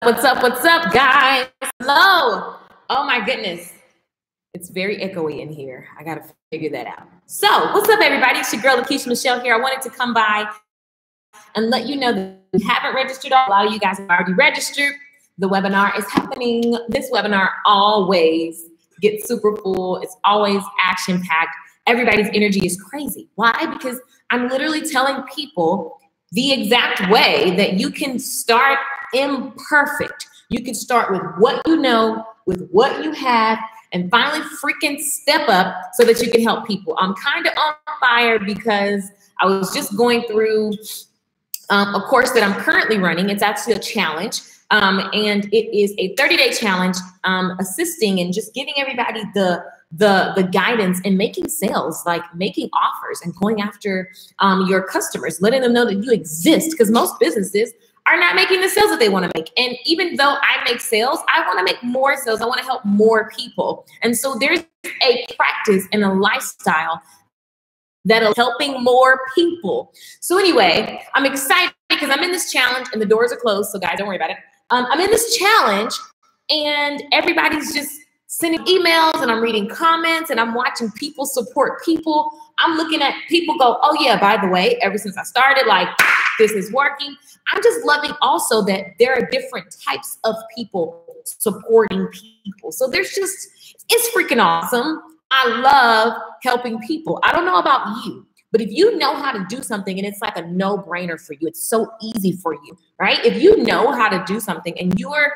What's up? What's up, guys? Hello. Oh my goodness. It's very echoey in here. I got to figure that out. So what's up, everybody? It's your girl, LaKeisha Michelle here. I wanted to come by and let you know that if you haven't registered, a lot of you guys have already registered. The webinar is happening. This webinar always gets super full. It's always action-packed. Everybody's energy is crazy. Why? Because I'm literally telling people the exact way that you can start imperfect. You can start with what you know, with what you have, and finally freaking step up so that you can help people. I'm kind of on fire because I was just going through a course that I'm currently running. It's actually a challenge. And it is a 30-day challenge, assisting and just giving everybody the guidance and making sales, like making offers and going after your customers, letting them know that you exist, because most businesses are not making the sales that they want to make. And even though I make sales, I want to make more sales. I want to help more people. And so there's a practice and a lifestyle that are helping more people. So anyway, I'm excited because I'm in this challenge and the doors are closed. So guys, don't worry about it. I'm in this challenge and everybody's just sending emails and I'm reading comments and I'm watching people support people. I'm looking at people go, oh yeah, by the way, ever since I started, like this is working. I'm just loving also that there are different types of people supporting people. So there's just, it's freaking awesome. I love helping people. I don't know about you, but if you know how to do something and it's like a no-brainer for you, it's so easy for you, right? If you know how to do something and you're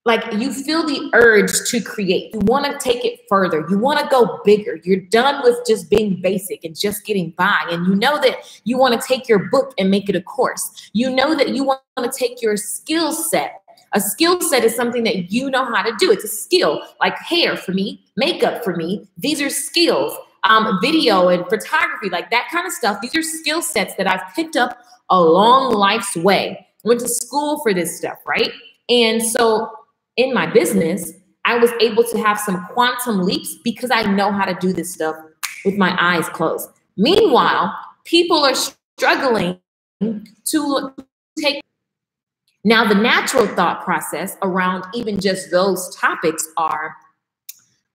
like, you feel the urge to create, you want to take it further, you want to go bigger, you're done with just being basic and just getting by, and you know that you want to take your book and make it a course. You know that you want to take your skill set. A skill set is something that you know how to do. It's a skill, like hair for me, makeup for me. These are skills. Video and photography, like that kind of stuff. These are skill sets that I've picked up along life's way. Went to school for this stuff, right? And so in my business, I was able to have some quantum leaps because I know how to do this stuff with my eyes closed. Meanwhile, people are struggling to take. Now, the natural thought process around even just those topics are,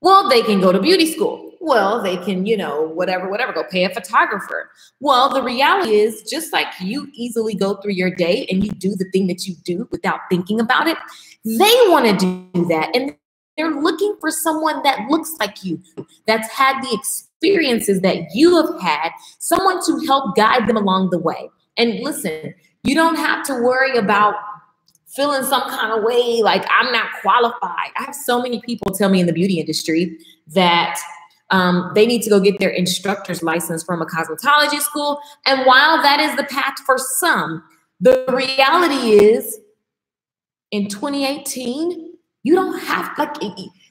well, they can go to beauty school. Well, they can, you know, whatever, go pay a photographer. Well, the reality is, just like you easily go through your day and you do the thing that you do without thinking about it, they want to do that. And they're looking for someone that looks like you, that's had the experiences that you have had, someone to help guide them along the way. And listen, you don't have to worry about feeling some kind of way like I'm not qualified. I have so many people tell me in the beauty industry that they need to go get their instructor's license from a cosmetology school. And while that is the path for some, the reality is in 2018, you don't have, like,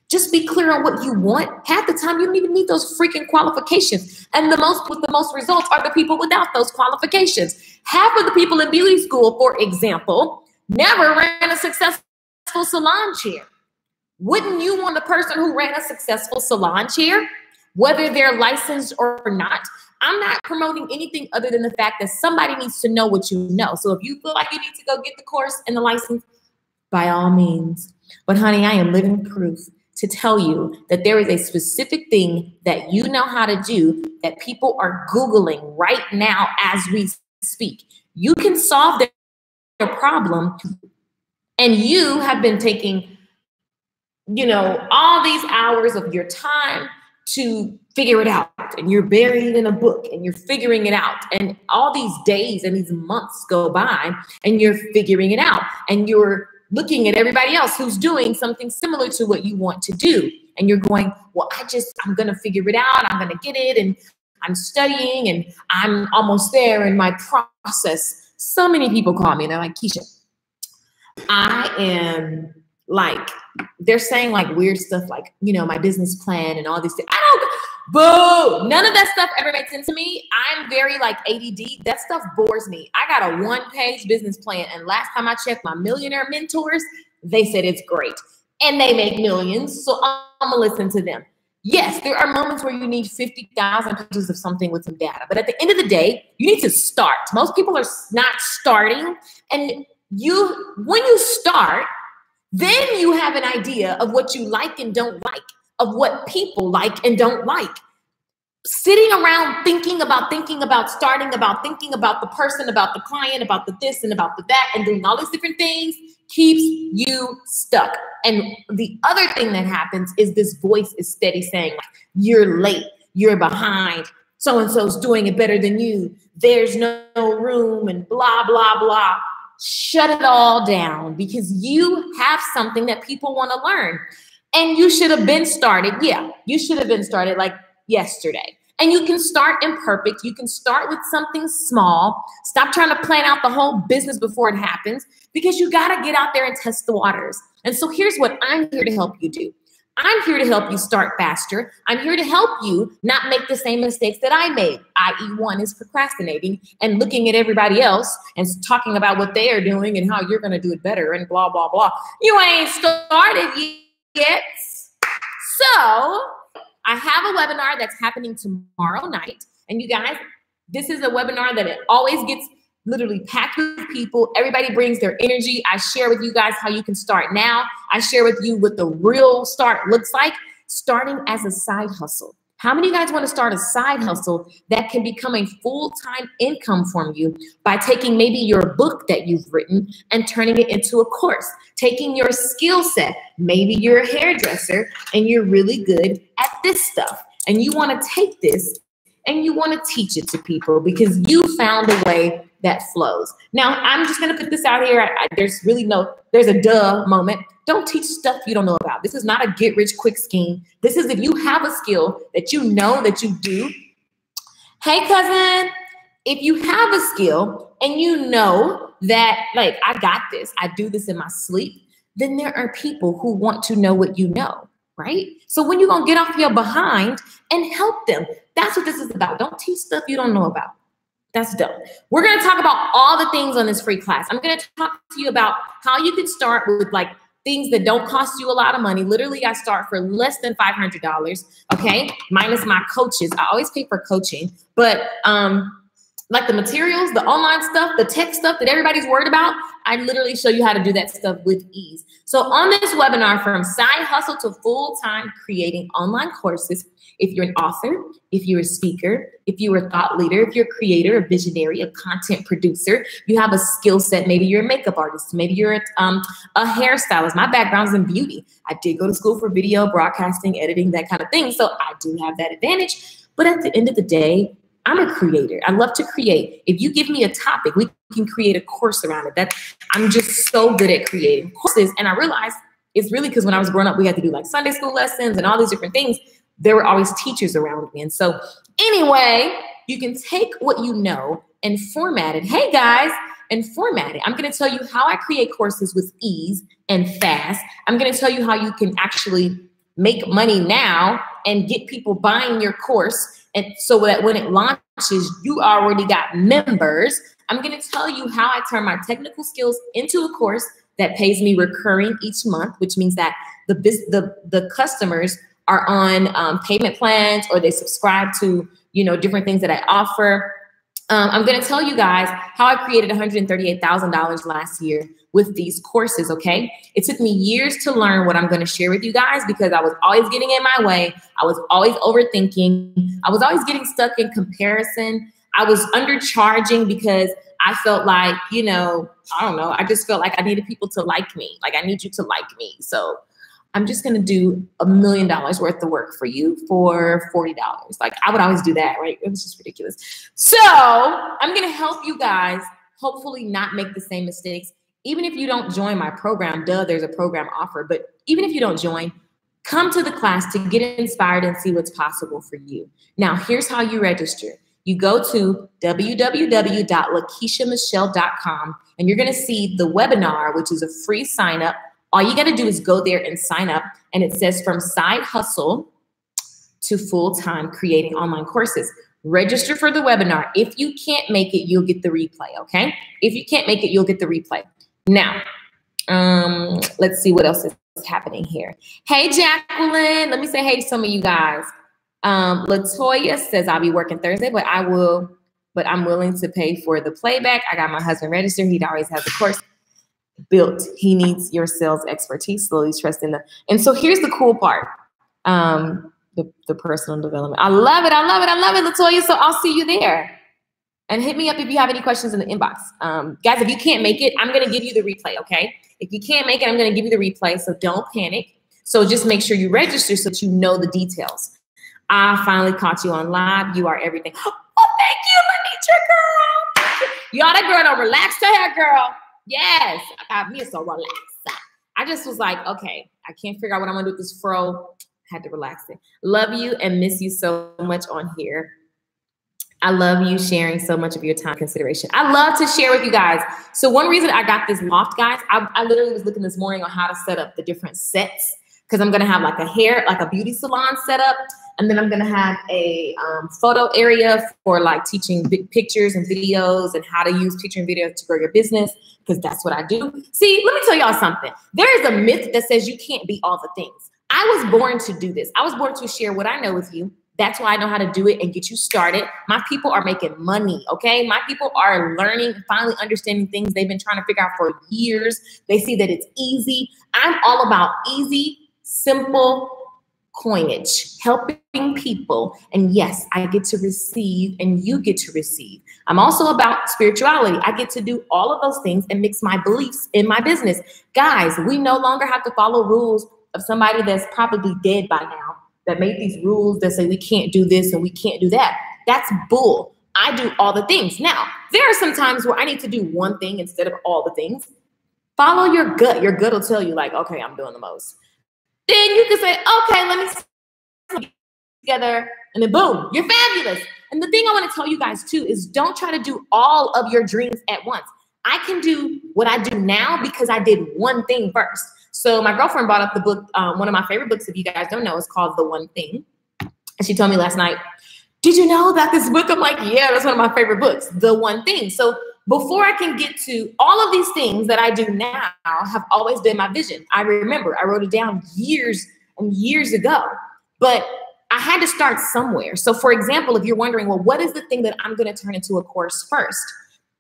just be clear on what you want. Half the time, you don't even need those freaking qualifications. And the most with the most results are the people without those qualifications. Half of the people in beauty school, for example, never ran a successful salon chair. Wouldn't you want the person who ran a successful salon chair, whether they're licensed or not? I'm not promoting anything other than the fact that somebody needs to know what you know. So if you feel like you need to go get the course and the license, by all means. But honey, I am living proof to tell you that there is a specific thing that you know how to do that people are Googling right now as we speak. You can solve their problem, and you have been taking, you know, all these hours of your time to figure it out, and you're buried in a book and you're figuring it out, and all these days and these months go by and you're figuring it out, and you're looking at everybody else who's doing something similar to what you want to do, and you're going, well, I'm gonna figure it out, I'm gonna get it, and I'm studying and I'm almost there in my process. So many people call me and they're like, Keisha, I am like, they're saying like weird stuff like, you know, my business plan and all these things. Boo! None of that stuff ever makes sense to me. I'm very like ADD. That stuff bores me. I got a one-page business plan, and last time I checked my millionaire mentors, they said it's great. And they make millions, so I'm gonna listen to them. Yes, there are moments where you need 50,000 pages of something with some data, but at the end of the day, you need to start. Most people are not starting, and when you start, then you have an idea of what you like and don't like, of what people like and don't like. Sitting around thinking about starting, about thinking about the person, about the client, about the this and about the that, and doing all these different things keeps you stuck. And the other thing that happens is this voice is steady saying, you're late, you're behind, so-and-so's doing it better than you, there's no room, and blah, blah, blah. Shut it all down, because you have something that people want to learn. And you should have been started. Yeah, you should have been started like yesterday. And you can start imperfect. You can start with something small. Stop trying to plan out the whole business before it happens, because you got to get out there and test the waters. And so here's what I'm here to help you do. I'm here to help you start faster. I'm here to help you not make the same mistakes that I made, i.e. one is procrastinating and looking at everybody else and talking about what they are doing and how you're going to do it better and blah, blah, blah. You ain't started yet. So I have a webinar that's happening tomorrow night. And you guys, this is a webinar that it always gets literally packed with people. Everybody brings their energy. I share with you guys how you can start now. I share with you what the real start looks like, starting as a side hustle. How many of you guys want to start a side hustle that can become a full-time income from you by taking maybe your book that you've written and turning it into a course, taking your skill set? Maybe you're a hairdresser and you're really good at this stuff, and you want to take this and you want to teach it to people because you found a way that flows. Now, I'm just going to put this out here. There's a duh moment. Don't teach stuff you don't know about. This is not a get rich quick scheme. This is if you have a skill that you know that you do. Hey, cousin, if you have a skill and you know that, like, I got this, I do this in my sleep, then there are people who want to know what you know, right? So when you're going to get off your behind and help them, that's what this is about. Don't teach stuff you don't know about. That's dope. We're going to talk about all the things on this free class. I'm going to talk to you about how you can start with like things that don't cost you a lot of money. Literally, I start for less than $500, okay? Minus my coaches. I always pay for coaching, but like the materials, the online stuff, the tech stuff that everybody's worried about, I literally show you how to do that stuff with ease. So on this webinar, from side hustle to full-time creating online courses, if you're an author, if you're a speaker, if you're a thought leader, if you're a creator, a visionary, a content producer, you have a skill set, maybe you're a makeup artist, maybe you're a hairstylist. My background's in beauty. I did go to school for video, broadcasting, editing, that kind of thing. So I do have that advantage. But at the end of the day, I'm a creator. I love to create. If you give me a topic, we can create a course around it. I'm just so good at creating courses. And I realized it's really because when I was growing up, we had to do like Sunday school lessons and all these different things. There were always teachers around me. And so anyway, you can take what you know and format it. Hey guys, and format it. I'm going to tell you how I create courses with ease and fast. I'm going to tell you how you can actually make money now and get people buying your course. And so that when it launches, you already got members. I'm going to tell you how I turn my technical skills into a course that pays me recurring each month, which means that the customers are on payment plans, or they subscribe to, different things that I offer. I'm going to tell you guys how I created $138,000 last year with these courses, okay? It took me years to learn what I'm going to share with you guys because I was always getting in my way. I was always overthinking. I was always getting stuck in comparison. I was undercharging because I felt like, I don't know. I just felt like I needed people to like me. Like, I need you to like me. So I'm just going to do $1 million worth of work for you for $40. Like, I would always do that, right? It was just ridiculous. So I'm going to help you guys hopefully not make the same mistakes. Even if you don't join my program, there's a program offer. But even if you don't join, come to the class to get inspired and see what's possible for you. Now, here's how you register. You go to www.LaKeishaMichelle.com, and you're going to see the webinar, which is a free sign up. All you got to do is go there and sign up. And it says from side hustle to full-time creating online courses. Register for the webinar. If you can't make it, you'll get the replay, okay? If you can't make it, you'll get the replay. Now, let's see what else is happening here. Hey, Jacqueline. Let me say hey to some of you guys. Latoya says I'll be working Thursday, but I'm willing to pay for the playback. I got my husband registered. He'd always have the course. built. He needs your sales expertise, slowly trusting them. And so here's the cool part. The personal development. I love it. I love it. I love it, Latoya. So I'll see you there. And hit me up if you have any questions in the inbox. Guys, if you can't make it, I'm going to give you the replay, okay? If you can't make it, I'm going to give you the replay, so don't panic. So just make sure you register so that you know the details. I finally caught you on live. You are everything. Oh, thank you, Lenitra, girl. Y'all, that girl don't relax to her, girl. Yes, I got me so relaxed. I just was like, okay, I can't figure out what I'm going to do with this fro. Had to relax it. Love you and miss you so much on here. I love you sharing so much of your time consideration. I love to share with you guys. So one reason I got this loft, guys, I literally was looking this morning on how to set up the different sets, because I'm going to have like a beauty salon set up. And then I'm going to have a photo area for like teaching big pictures and videos and how to use picture and video to grow your business, because that's what I do. See, let me tell y'all something. There is a myth that says you can't be all the things. I was born to do this. I was born to share what I know with you. That's why I know how to do it and get you started. My people are making money, okay? My people are learning, finally understanding things they've been trying to figure out for years. They see that it's easy. I'm all about easy, simple coinage, helping people. And yes, I get to receive and you get to receive. I'm also about spirituality. I get to do all of those things and mix my beliefs in my business. Guys, we no longer have to follow rules of somebody that's probably dead by now, that made these rules that say we can't do this and we can't do that. That's bull. I do all the things. Now, there are some times where I need to do one thing instead of all the things. Follow your gut. Your gut will tell you like, okay, I'm doing the most. Then you can say, okay, let me see together, and then boom, you're fabulous. And the thing I want to tell you guys too is don't try to do all of your dreams at once. I can do what I do now because I did one thing first. So my girlfriend brought up the book, one of my favorite books, if you guys don't know, is called The One Thing. And she told me last night, did you know about this book? I'm like, yeah, that's one of my favorite books, The One Thing. So before I can get to all of these things that I do now have always been my vision. I remember I wrote it down years and years ago, but I had to start somewhere. So for example, if you're wondering, well, what is the thing that I'm going to turn into a course first?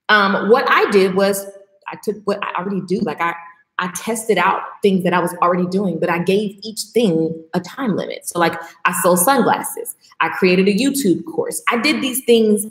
What I did was I took what I already do. Like I tested out things that I was already doing, but I gave each thing a time limit. So like I sold sunglasses. I created a YouTube course. I did these things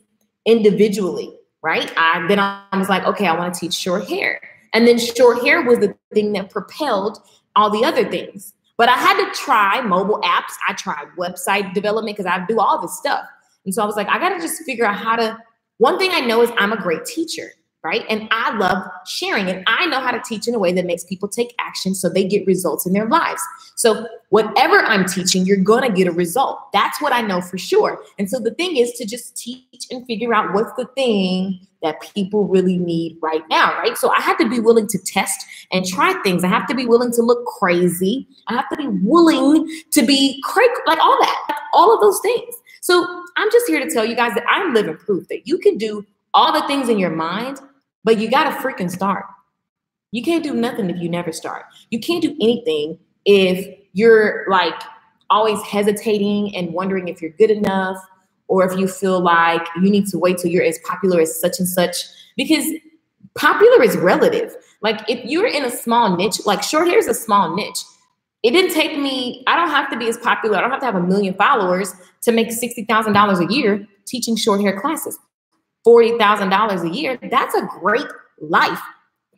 individually, right? Then I was like, okay, I want to teach short hair. And then short hair was the thing that propelled all the other things. But I had to try mobile apps. I tried website development because I do all this stuff. And so I was like, I got to just figure out how to, one thing I know is I'm a great teacher. Right? And I love sharing, and I know how to teach in a way that makes people take action so they get results in their lives. So whatever I'm teaching, you're going to get a result. That's what I know for sure. And so the thing is to just teach and figure out what's the thing that people really need right now, right? So I have to be willing to test and try things. I have to be willing to look crazy. I have to be willing to be crazy, like all that, like all of those things. So I'm just here to tell you guys that I'm living proof that you can do all the things in your mind, but you got to freaking start. You can't do nothing if you never start. You can't do anything if you're like always hesitating and wondering if you're good enough, or if you feel like you need to wait till you're as popular as such and such, because popular is relative. Like if you're in a small niche, like short hair is a small niche. It didn't take me, I don't have to be as popular. I don't have to have 1 million followers to make $60,000 a year teaching short hair classes. $40,000 a year, that's a great life.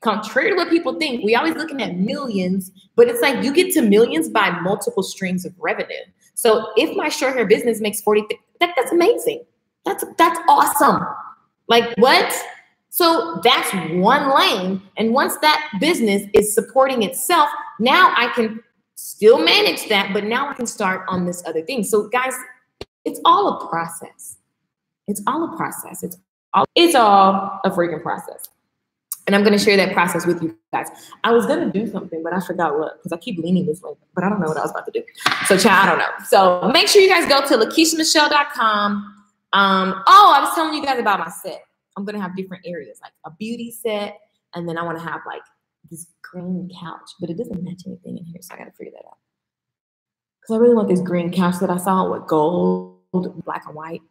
Contrary to what people think, we always looking at millions, but it's like you get to millions by multiple streams of revenue. So if my short hair business makes 40, that's amazing. That's awesome. Like what? So that's one lane. And once that business is supporting itself, now I can still manage that, but now I can start on this other thing. So guys, it's all a process. It's all a process. It's all a freaking process. And I'm going to share that process with you guys. I was going to do something, but I forgot what, because I keep leaning this way, but I don't know what I was about to do. So child, I don't know. So make sure you guys go to LaKeishaMichelle.com. I was telling you guys about my set. I'm going to have different areas, like a beauty set. And then I want to have like this green couch, but it doesn't match anything in here. So I got to figure that out. Because I really want this green couch that I saw with gold, black and white.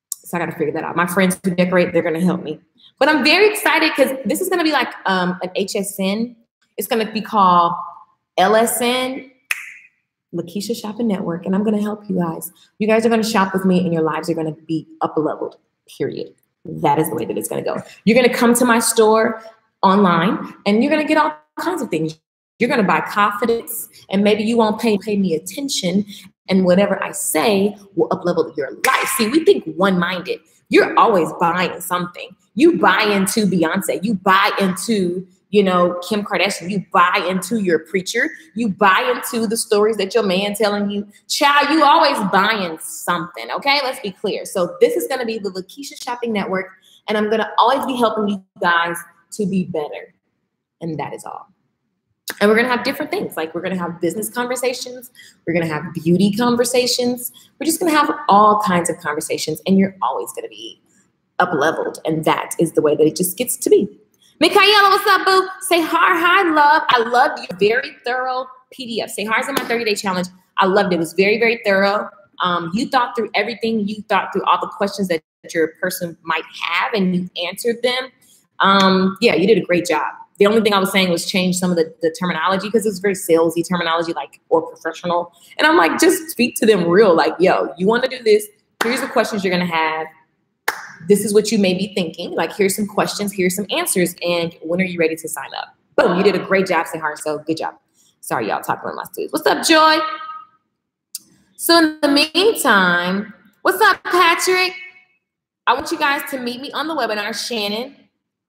So I got to figure that out. My friends who decorate, they're going to help me. But I'm very excited because this is going to be like an HSN. It's going to be called LSN, LaKeisha Shopping Network, and I'm going to help you guys. You guys are going to shop with me, and your lives are going to be up-leveled, period. That is the way that it's going to go. You're going to come to my store online, and you're going to get all kinds of things. You're going to buy confidence, and maybe you won't pay me attention, and whatever I say will up-level your life. See, we think one-minded. You're always buying something. You buy into Beyonce. You buy into, you know, Kim Kardashian. You buy into your preacher. You buy into the stories that your man telling you. Child, you always buying something, okay? Let's be clear. So this is going to be the LaKeisha Shopping Network, and I'm going to always be helping you guys to be better, and that is all. And we're going to have different things. Like, we're going to have business conversations. We're going to have beauty conversations. We're just going to have all kinds of conversations, and you're always going to be up-leveled, and that is the way that it just gets to be. Michaela, what's up, boo? Say hi, love. I loved your very thorough PDF. Say hi's in my 30-day challenge. I loved it. It was very, very thorough. You thought through everything. You thought through all the questions that your person might have, and you answered them. Yeah, you did a great job. The only thing I was saying was change some of the terminology, because it's very salesy terminology, like, or professional. And I'm like, just speak to them real, like, yo, you want to do this. Here's the questions you're going to have. This is what you may be thinking. Like, here's some questions, here's some answers, and when are you ready to sign up? Boom, you did a great job, Sahar, so good job. Sorry, y'all, talking with my students. What's up, Joy? So in the meantime, what's up, Patrick? I want you guys to meet me on the webinar. Shannon.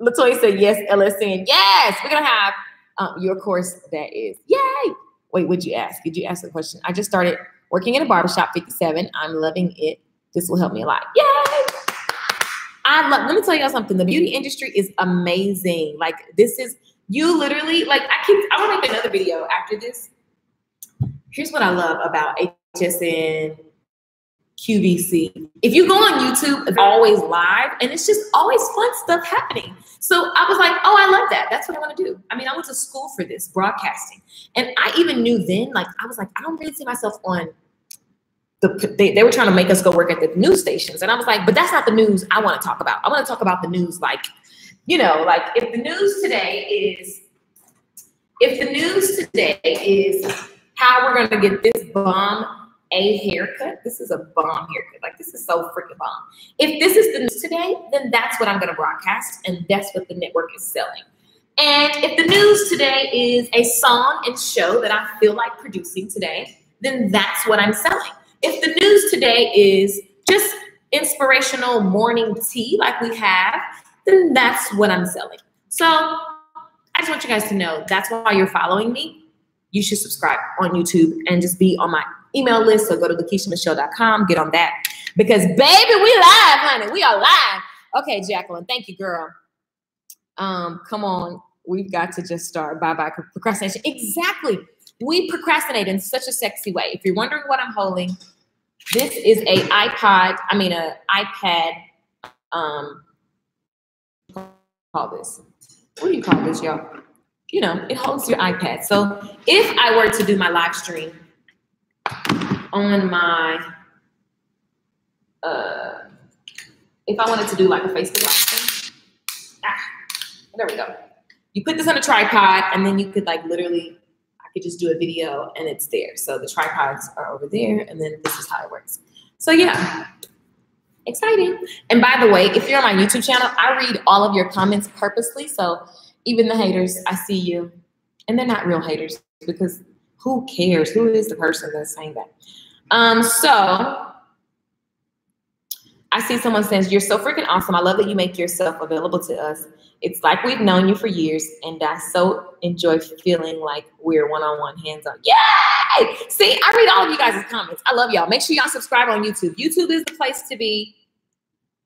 Latoya said, yes, LSN. Yes, we're going to have your course that is. Yay. Wait, what'd you ask? Did you ask the question? I just started working in a barbershop, 57. I'm loving it. This will help me a lot. Yay. Let me tell y'all something. The beauty industry is amazing. Like, this is, you literally, like, I want to make another video after this. Here's what I love about HSN, QVC. If you go on YouTube, it's always live, and it's just always fun stuff happening. So I was like, oh, I love that. That's what I want to do. I mean, I went to school for this, broadcasting. And I even knew then, like, I was like, I don't really see myself on they were trying to make us go work at the news stations. And I was like, but that's not the news I want to talk about. I want to talk about the news, like, you know, like, if the news today is how we're going to get this bomb a haircut. This is a bomb haircut. Like, this is so freaking bomb. If this is the news today, then that's what I'm going to broadcast, and that's what the network is selling. And if the news today is a song and show that I feel like producing today, then that's what I'm selling. If the news today is just inspirational morning tea like we have, then that's what I'm selling. So I just want you guys to know that's why you're following me. You should subscribe on YouTube and just be on my email list. So go to LaKeishaMichelle.com, get on that. Because, baby, we live, honey. We are live. Okay, Jacqueline, thank you, girl. Come on. We've got to just start. Bye-bye procrastination. Exactly. We procrastinate in such a sexy way. If you're wondering what I'm holding, this is a iPad. Call this. What do you call this, y'all? You know, it holds your iPad. So if I were to do my live stream on my, if I wanted to do like a Facebook live stream, there we go. You put this on a tripod, and then you could like literally, I could just do a video and it's there. So the tripods are over there, and then this is how it works. So yeah, exciting. And by the way, if you're on my YouTube channel, I read all of your comments purposely. So even the haters, I see you. And they're not real haters, because who cares? Who is the person that's saying that? So I see someone says, you're so freaking awesome. I love that you make yourself available to us. It's like we've known you for years, and I so enjoy feeling like we're one-on-one, hands-on. Yay! See, I read all of you guys' comments. I love y'all. Make sure y'all subscribe on YouTube. YouTube is the place to be.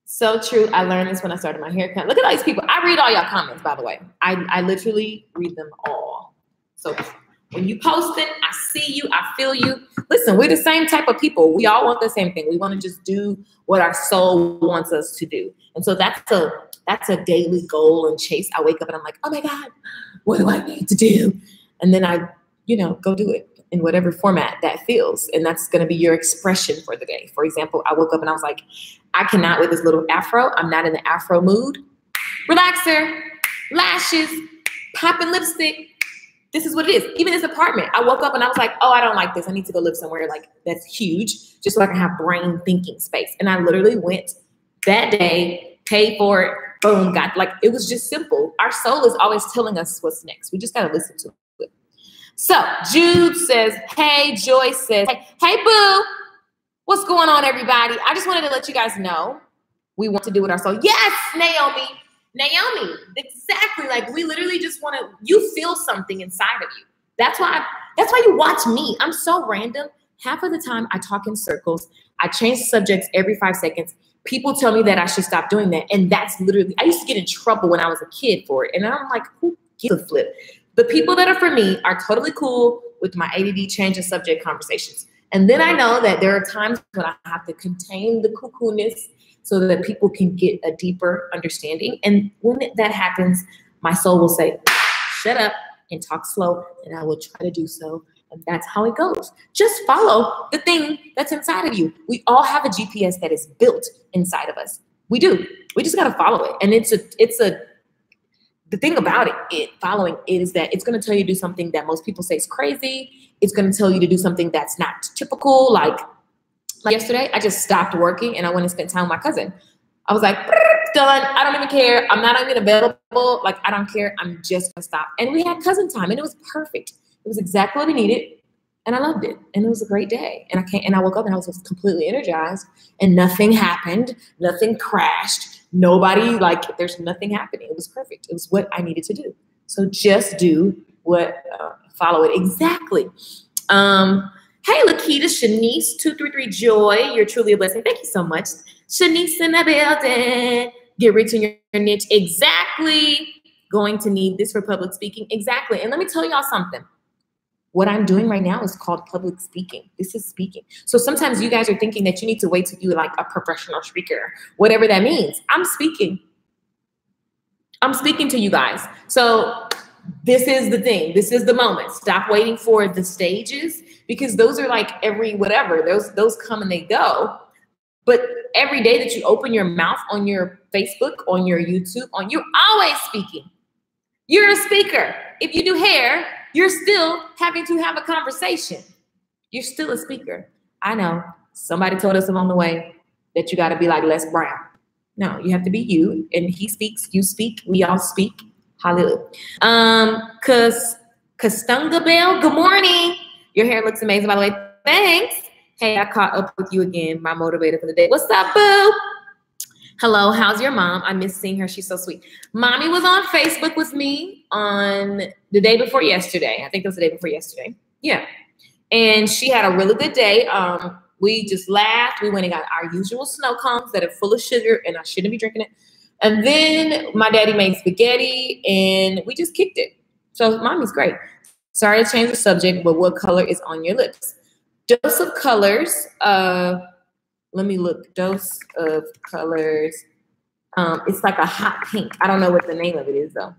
So true. I learned this when I started my haircut. Look at all these people. I read all y'all comments, by the way. I literally read them all. So when you post it, I see you. I feel you. Listen, we're the same type of people. We all want the same thing. We want to just do what our soul wants us to do. And so that's a daily goal and chase. I wake up and I'm like, oh my God, what do I need to do? And then I, go do it in whatever format that feels. And that's going to be your expression for the day. For example, I woke up and I was like, I cannot with this little afro. I'm not in the afro mood. Relaxer, lashes, popping lipstick. This is what it is. Even this apartment, I woke up and I was like, oh, I don't like this. I need to go live somewhere like that's huge, just so I can have brain thinking space. And I literally went that day, paid for it, boom, got, like, it was just simple. Our soul is always telling us what's next. We just got to listen to it. So Jude says, hey. Joyce says, hey, boo. What's going on, everybody? I just wanted to let you guys know we want to do with our soul. Yes, Naomi, exactly. Like, we literally just want to, you feel something inside of you. That's why you watch me. I'm so random. Half of the time I talk in circles. I change subjects every 5 seconds. People tell me that I should stop doing that. And that's literally, I used to get in trouble when I was a kid for it. And I'm like, who gives a flip? The people that are for me are totally cool with my ADD change of subject conversations. And then I know that there are times when I have to contain the cuckoo-ness so that people can get a deeper understanding. And when that happens, my soul will say, shut up and talk slow, and I will try to do so. And that's how it goes. Just follow the thing that's inside of you. We all have a GPS that is built inside of us. We do. We just got to follow it. And the thing about following it is that it's going to tell you to do something that most people say is crazy. It's going to tell you to do something that's not typical. Like yesterday, I just stopped working and I went and spent time with my cousin. I was like, done. I don't even care. I'm not even available. Like, I don't care. I'm just going to stop. And we had cousin time and it was perfect. It was exactly what I needed. And I loved it. And it was a great day. And I woke up and I was just completely energized and nothing happened. Nothing crashed. Nobody, like, there's nothing happening. It was perfect. It was what I needed to do. So just do what, follow it. Exactly. Hey, LaKeisha, Shanice, 233 Joy. You're truly a blessing. Thank you so much. Shanice in the building. Get rich in your niche. Exactly. Going to need this for public speaking. Exactly. And let me tell y'all something. What I'm doing right now is called public speaking. This is speaking. So sometimes you guys are thinking that you need to wait till you're like a professional speaker, whatever that means. I'm speaking. I'm speaking to you guys. So this is the thing. This is the moment. Stop waiting for the stages because those are like every whatever. Those come and they go. But every day that you open your mouth on your Facebook, on your YouTube, you're always speaking. You're a speaker. If you do hair, you're still having to have a conversation. You're still a speaker. I know. Somebody told us along the way that you got to be like Les Brown. No, you have to be you. And he speaks, you speak, we all speak. Hallelujah. Kastunga Bell, good morning. Your hair looks amazing, by the way. Thanks. Hey, I caught up with you again, my motivator for the day. What's up, boo? Hello, how's your mom? I miss seeing her. She's so sweet. Mommy was on Facebook with me on the day before yesterday. I think it was the day before yesterday. Yeah. And she had a really good day. We just laughed. We went and got our usual snow cones that are full of sugar, and I shouldn't be drinking it. And then my daddy made spaghetti, and we just kicked it. So mommy's great. Sorry to change the subject, but what color is on your lips? Dose of colors. Let me look. Dose of colors. It's like a hot pink. I don't know what the name of it is, though.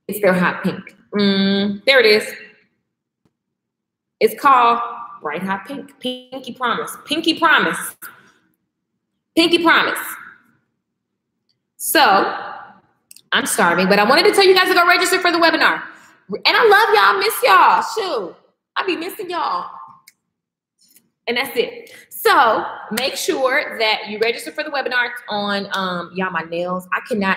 It's their hot pink. There it is. It's called Bright Hot Pink. Pinky Promise. Pinky Promise. Pinky Promise. So, I'm starving, but I wanted to tell you guys to go register for the webinar. And I love y'all. Miss y'all. Shoot. I be missing y'all. And that's it. So make sure that you register for the webinar on y'all, my nails. Can I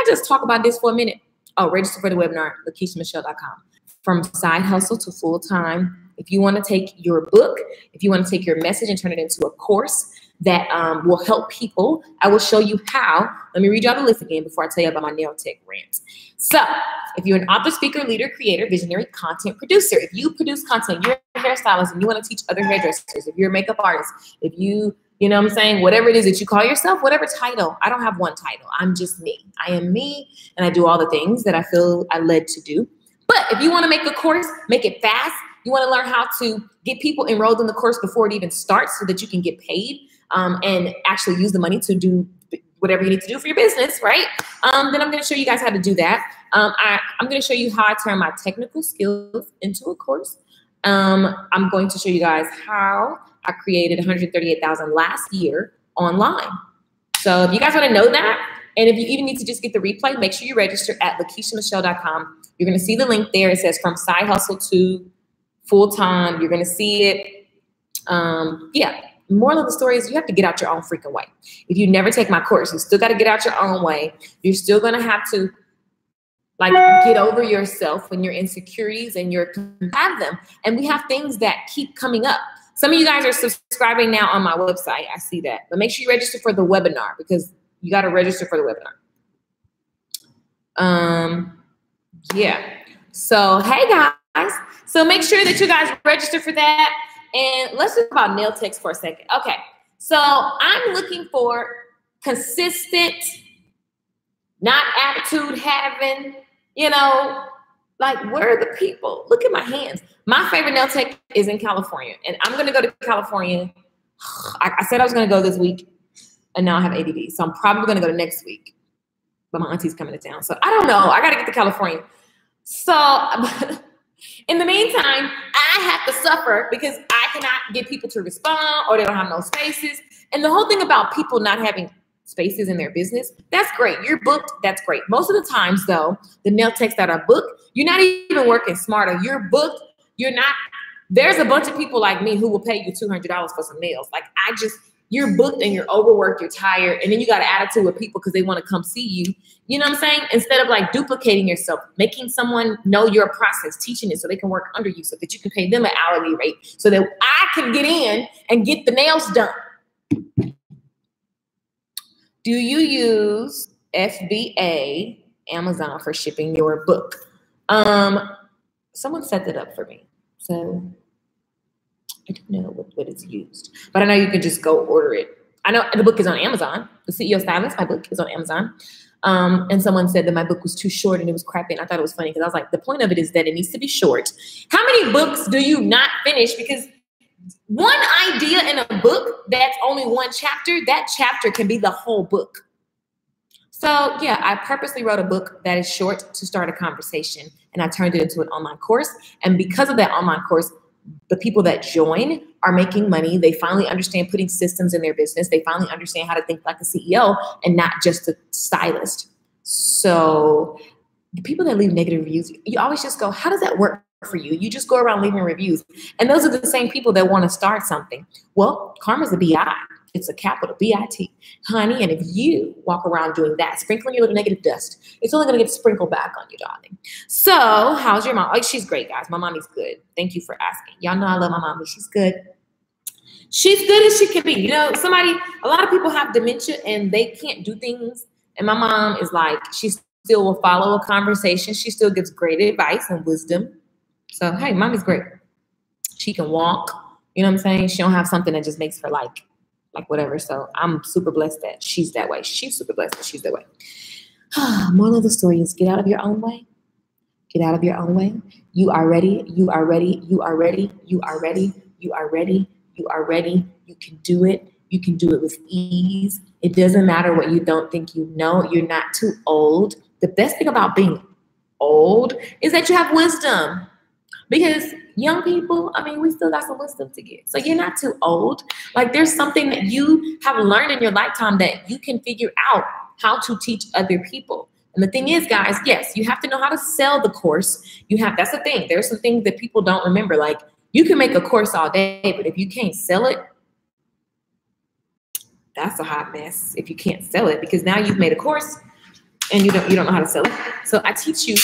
just talk about this for a minute? Oh, register for the webinar, LaKeishaMichelle.com. From side hustle to full time. If you want to take your book, if you want to take your message and turn it into a course that will help people, I will show you how. Let me read y'all the list again before I tell you about my nail tech rant. So if you're an author, speaker, leader, creator, visionary, content producer, if you produce content, you're a hairstylist and you want to teach other hairdressers, if you're a makeup artist, if you know what I'm saying, whatever it is that you call yourself, whatever title, I don't have one title. I'm just me. I am me, and I do all the things that I feel I led to do. But if you want to make a course, make it fast. You want to learn how to get people enrolled in the course before it even starts so that you can get paid and actually use the money to do whatever you need to do for your business, right? Then I'm going to show you guys how to do that. I'm going to show you how I turn my technical skills into a course. I'm going to show you guys how I created 138,000 last year online. So if you guys want to know that, and if you even need to just get the replay, make sure you register at LaKeishaMichelle.com. You're going to see the link there. It says from side hustle to full-time. You're going to see it. Yeah. Moral of the story is you have to get out your own freaking way. If you never take my course, you still got to get out your own way. You're still going to have to like get over yourself and your insecurities and your have them. And we have things that keep coming up. Some of you guys are subscribing now on my website. I see that. But make sure you register for the webinar because you got to register for the webinar. Yeah. So, hey guys. So make sure that you guys register for that. And let's talk about nail techs for a second. Okay. So I'm looking for consistent, not attitude having, you know, like where are the people? Look at my hands. My favorite nail tech is in California. And I'm going to go to California. I said I was going to go this week. And now I have ADD. So I'm probably going to go next week. But my auntie's coming to town. So I don't know. I got to get to California. So in the meantime, I have to suffer because I cannot get people to respond or they don't have no spaces. And the whole thing about people not having spaces in their business, that's great. You're booked. That's great. Most of the times, though, the nail techs that are booked, you're not even working smarter. You're booked. You're not. There's a bunch of people like me who will pay you $200 for some nails. Like you're booked and you're overworked, you're tired, and then you got an attitude with people because they want to come see you. You know what I'm saying? Instead of like duplicating yourself, making someone know your process, teaching it so they can work under you so that you can pay them an hourly rate so that I can get in and get the nails done. Do you use FBA, Amazon, for shipping your book? Someone set that up for me. So I don't know what is used, but I know you can just go order it. I know the book is on Amazon. The CEO Stylist, my book is on Amazon. And someone said that my book was too short and it was crappy. And I thought it was funny because I was like, the point of it is that it needs to be short. How many books do you not finish? Because one idea in a book that's only one chapter, that chapter can be the whole book. So yeah, I purposely wrote a book that is short to start a conversation and I turned it into an online course. And because of that online course, the people that join are making money. They finally understand putting systems in their business. They finally understand how to think like a CEO and not just a stylist. So the people that leave negative reviews, you always just go, how does that work for you? You just go around leaving reviews. And those are the same people that want to start something. Well, karma's a BI. It's a capital B-I-T, honey. And if you walk around doing that, sprinkling your little negative dust, it's only going to get sprinkled back on you, darling. So how's your mom? Oh, she's great, guys. My mommy's good. Thank you for asking. Y'all know I love my mommy. She's good. She's good as she can be. You know, a lot of people have dementia and they can't do things. And my mom is like, she still will follow a conversation. She still gives great advice and wisdom. So, hey, mommy's great. She can walk. You know what I'm saying? She don't have something that just makes her like whatever. So I'm super blessed that she's that way. She's super blessed that she's that way. Moral of the story is get out of your own way. Get out of your own way. You are ready. You are ready. You are ready. You are ready. You are ready. You are ready. You can do it. You can do it with ease. It doesn't matter what you don't think you know. You're not too old. The best thing about being old is that you have wisdom. Because young people, I mean, we still got some wisdom to get. So you're not too old. Like there's something that you have learned in your lifetime that you can figure out how to teach other people. And the thing is, guys, yes, you have to know how to sell the course. That's the thing. There's some things that people don't remember. Like you can make a course all day, but if you can't sell it, that's a hot mess if you can't sell it because now you've made a course and you don't know how to sell it. So I teach you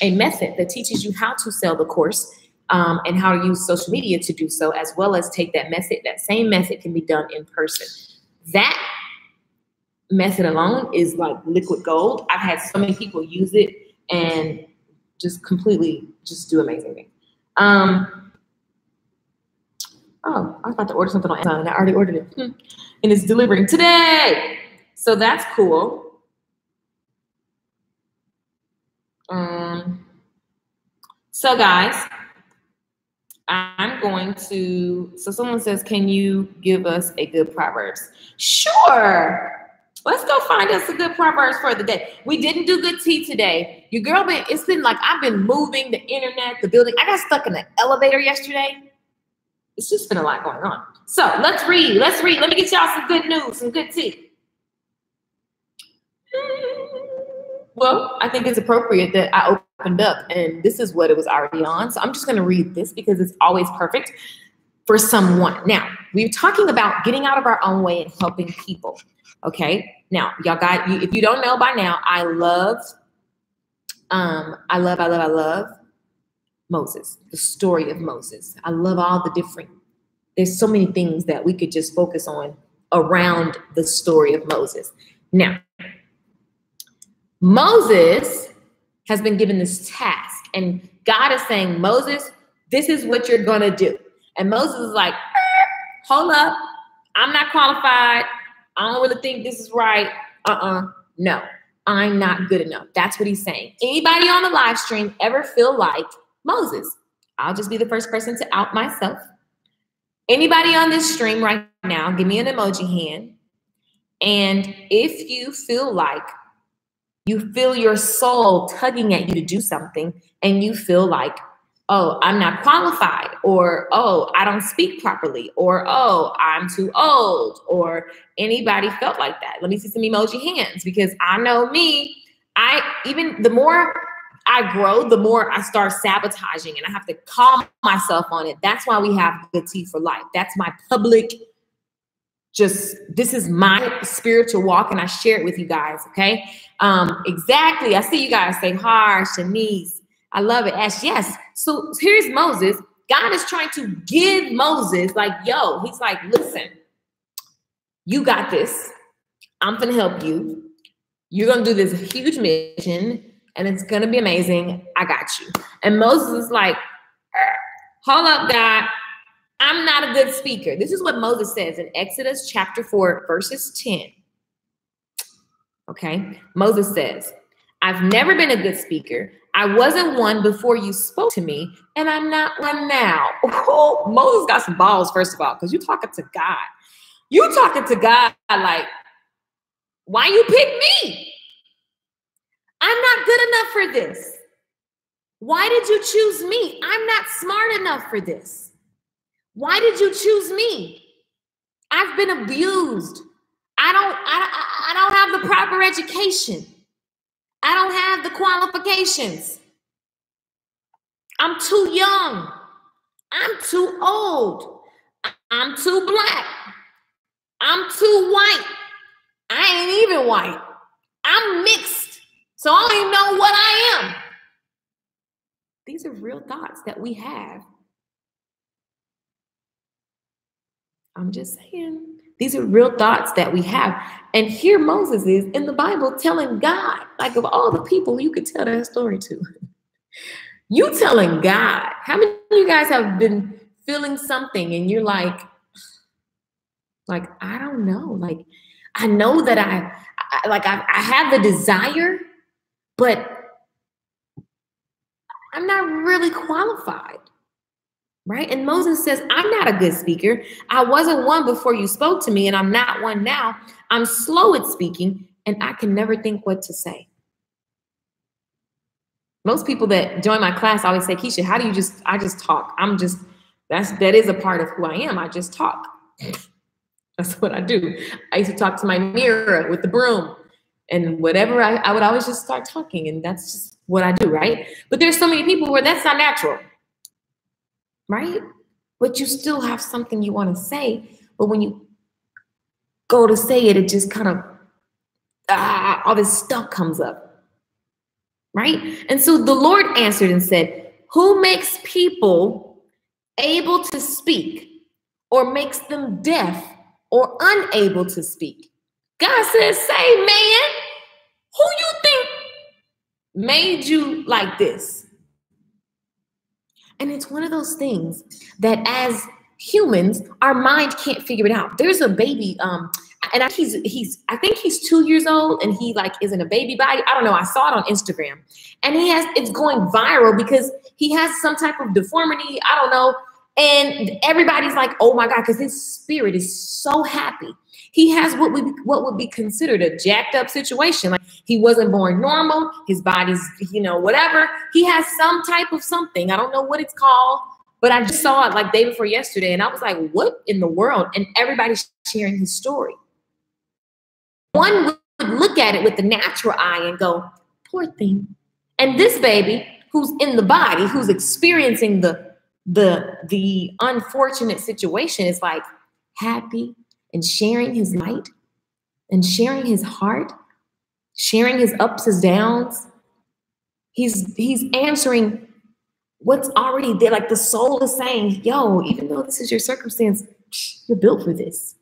a method that teaches you how to sell the course and how to use social media to do so, as well as take that method. That same method can be done in person. That method alone is like liquid gold. I've had so many people use it and just completely just do amazing things. Oh, I was about to order something on Amazon and I already ordered it. And it's delivering today. So that's cool. So guys, I'm going to, so someone says, can you give us a good Proverbs? Sure. Let's go find us a good Proverbs for the day. We didn't do good tea today. Your girl it's been like, I've been moving the internet, the building. I got stuck in the elevator yesterday. It's just been a lot going on. So let's read. Let me get y'all some good news, some good tea. Well, I think it's appropriate that I opened up and this is what it was already on. So I'm just going to read this because it's always perfect for someone. Now, we're talking about getting out of our own way and helping people. Okay. Now, y'all got you. If you don't know by now, I love Moses, the story of Moses. I love all the different, there's so many things that we could just focus on around the story of Moses. Now, Moses has been given this task and God is saying, Moses, this is what you're going to do. And Moses is like, hold up. I'm not qualified. I don't really think this is right. No, I'm not good enough. That's what he's saying. Anybody on the live stream ever feel like Moses? I'll just be the first person to out myself. Anybody on this stream right now, give me an emoji hand. And if you feel like you feel your soul tugging at you to do something and you feel like, oh, I'm not qualified, or, oh, I don't speak properly, or, oh, I'm too old, or anybody felt like that. Let me see some emoji hands because I know me, even the more I grow, the more I start sabotaging and I have to calm myself on it. That's why we have Good Tea for Life. That's my public, this is my spiritual walk and I share it with you guys, okay? Exactly. I see you guys say, Har, Shanice. I love it. Ash, yes. So here's Moses. God is trying to give Moses like, yo, he's like, listen, you got this. I'm going to help you. You're going to do this huge mission and it's going to be amazing. I got you. And Moses is like, hold up, God. I'm not a good speaker. This is what Moses says in Exodus chapter 4, verses 10. Okay. Moses says, I've never been a good speaker. I wasn't one before you spoke to me, and I'm not one now. Oh, Moses got some balls, first of all, because you're talking to God. You talking to God like, why you pick me? I'm not good enough for this. Why did you choose me? I'm not smart enough for this. Why did you choose me? I've been abused. I don't have the proper education. I don't have the qualifications. I'm too young. I'm too old. I'm too black. I'm too white. I ain't even white. I'm mixed. So I don't even know what I am. These are real thoughts that we have. I'm just saying. These are real thoughts that we have. And here Moses is in the Bible telling God, like of all the people you could tell that story to. You telling God. How many of you guys have been feeling something and you're like, I don't know. Like, I know that I have the desire, but I'm not really qualified. Right? And Moses says, I'm not a good speaker. I wasn't one before you spoke to me, and I'm not one now. I'm slow at speaking, and I can never think what to say. Most people that join my class always say, Keisha, how do you I just talk. That is a part of who I am. I just talk. That's what I do. I used to talk to my mirror with the broom and whatever. I would always just start talking, and that's just what I do, right? But there's so many people where that's not natural. Right? But you still have something you want to say. But when you go to say it, it just kind of, all this stuff comes up. Right? And so the Lord answered and said, who makes people able to speak or makes them deaf or unable to speak? God says, say, man, who you think made you like this? And it's one of those things that as humans, our mind can't figure it out. There's a baby, and I think he's 2 years old and he like is in a baby body. I don't know. I saw it on Instagram and it's going viral because he has some type of deformity. I don't know. And everybody's like, oh my God, because his spirit is so happy. He has what would be considered a jacked up situation. Like he wasn't born normal. His body's, whatever. He has some type of something. I don't know what it's called, but I just saw it like day before yesterday. And I was like, what in the world? And everybody's sharing his story. One would look at it with the natural eye and go, poor thing. And this baby who's in the body, who's experiencing the unfortunate situation, is like happy and sharing his light and sharing his heart, sharing his ups, his downs. He's answering what's already there. Like the soul is saying, yo, even though this is your circumstance, you're built for this.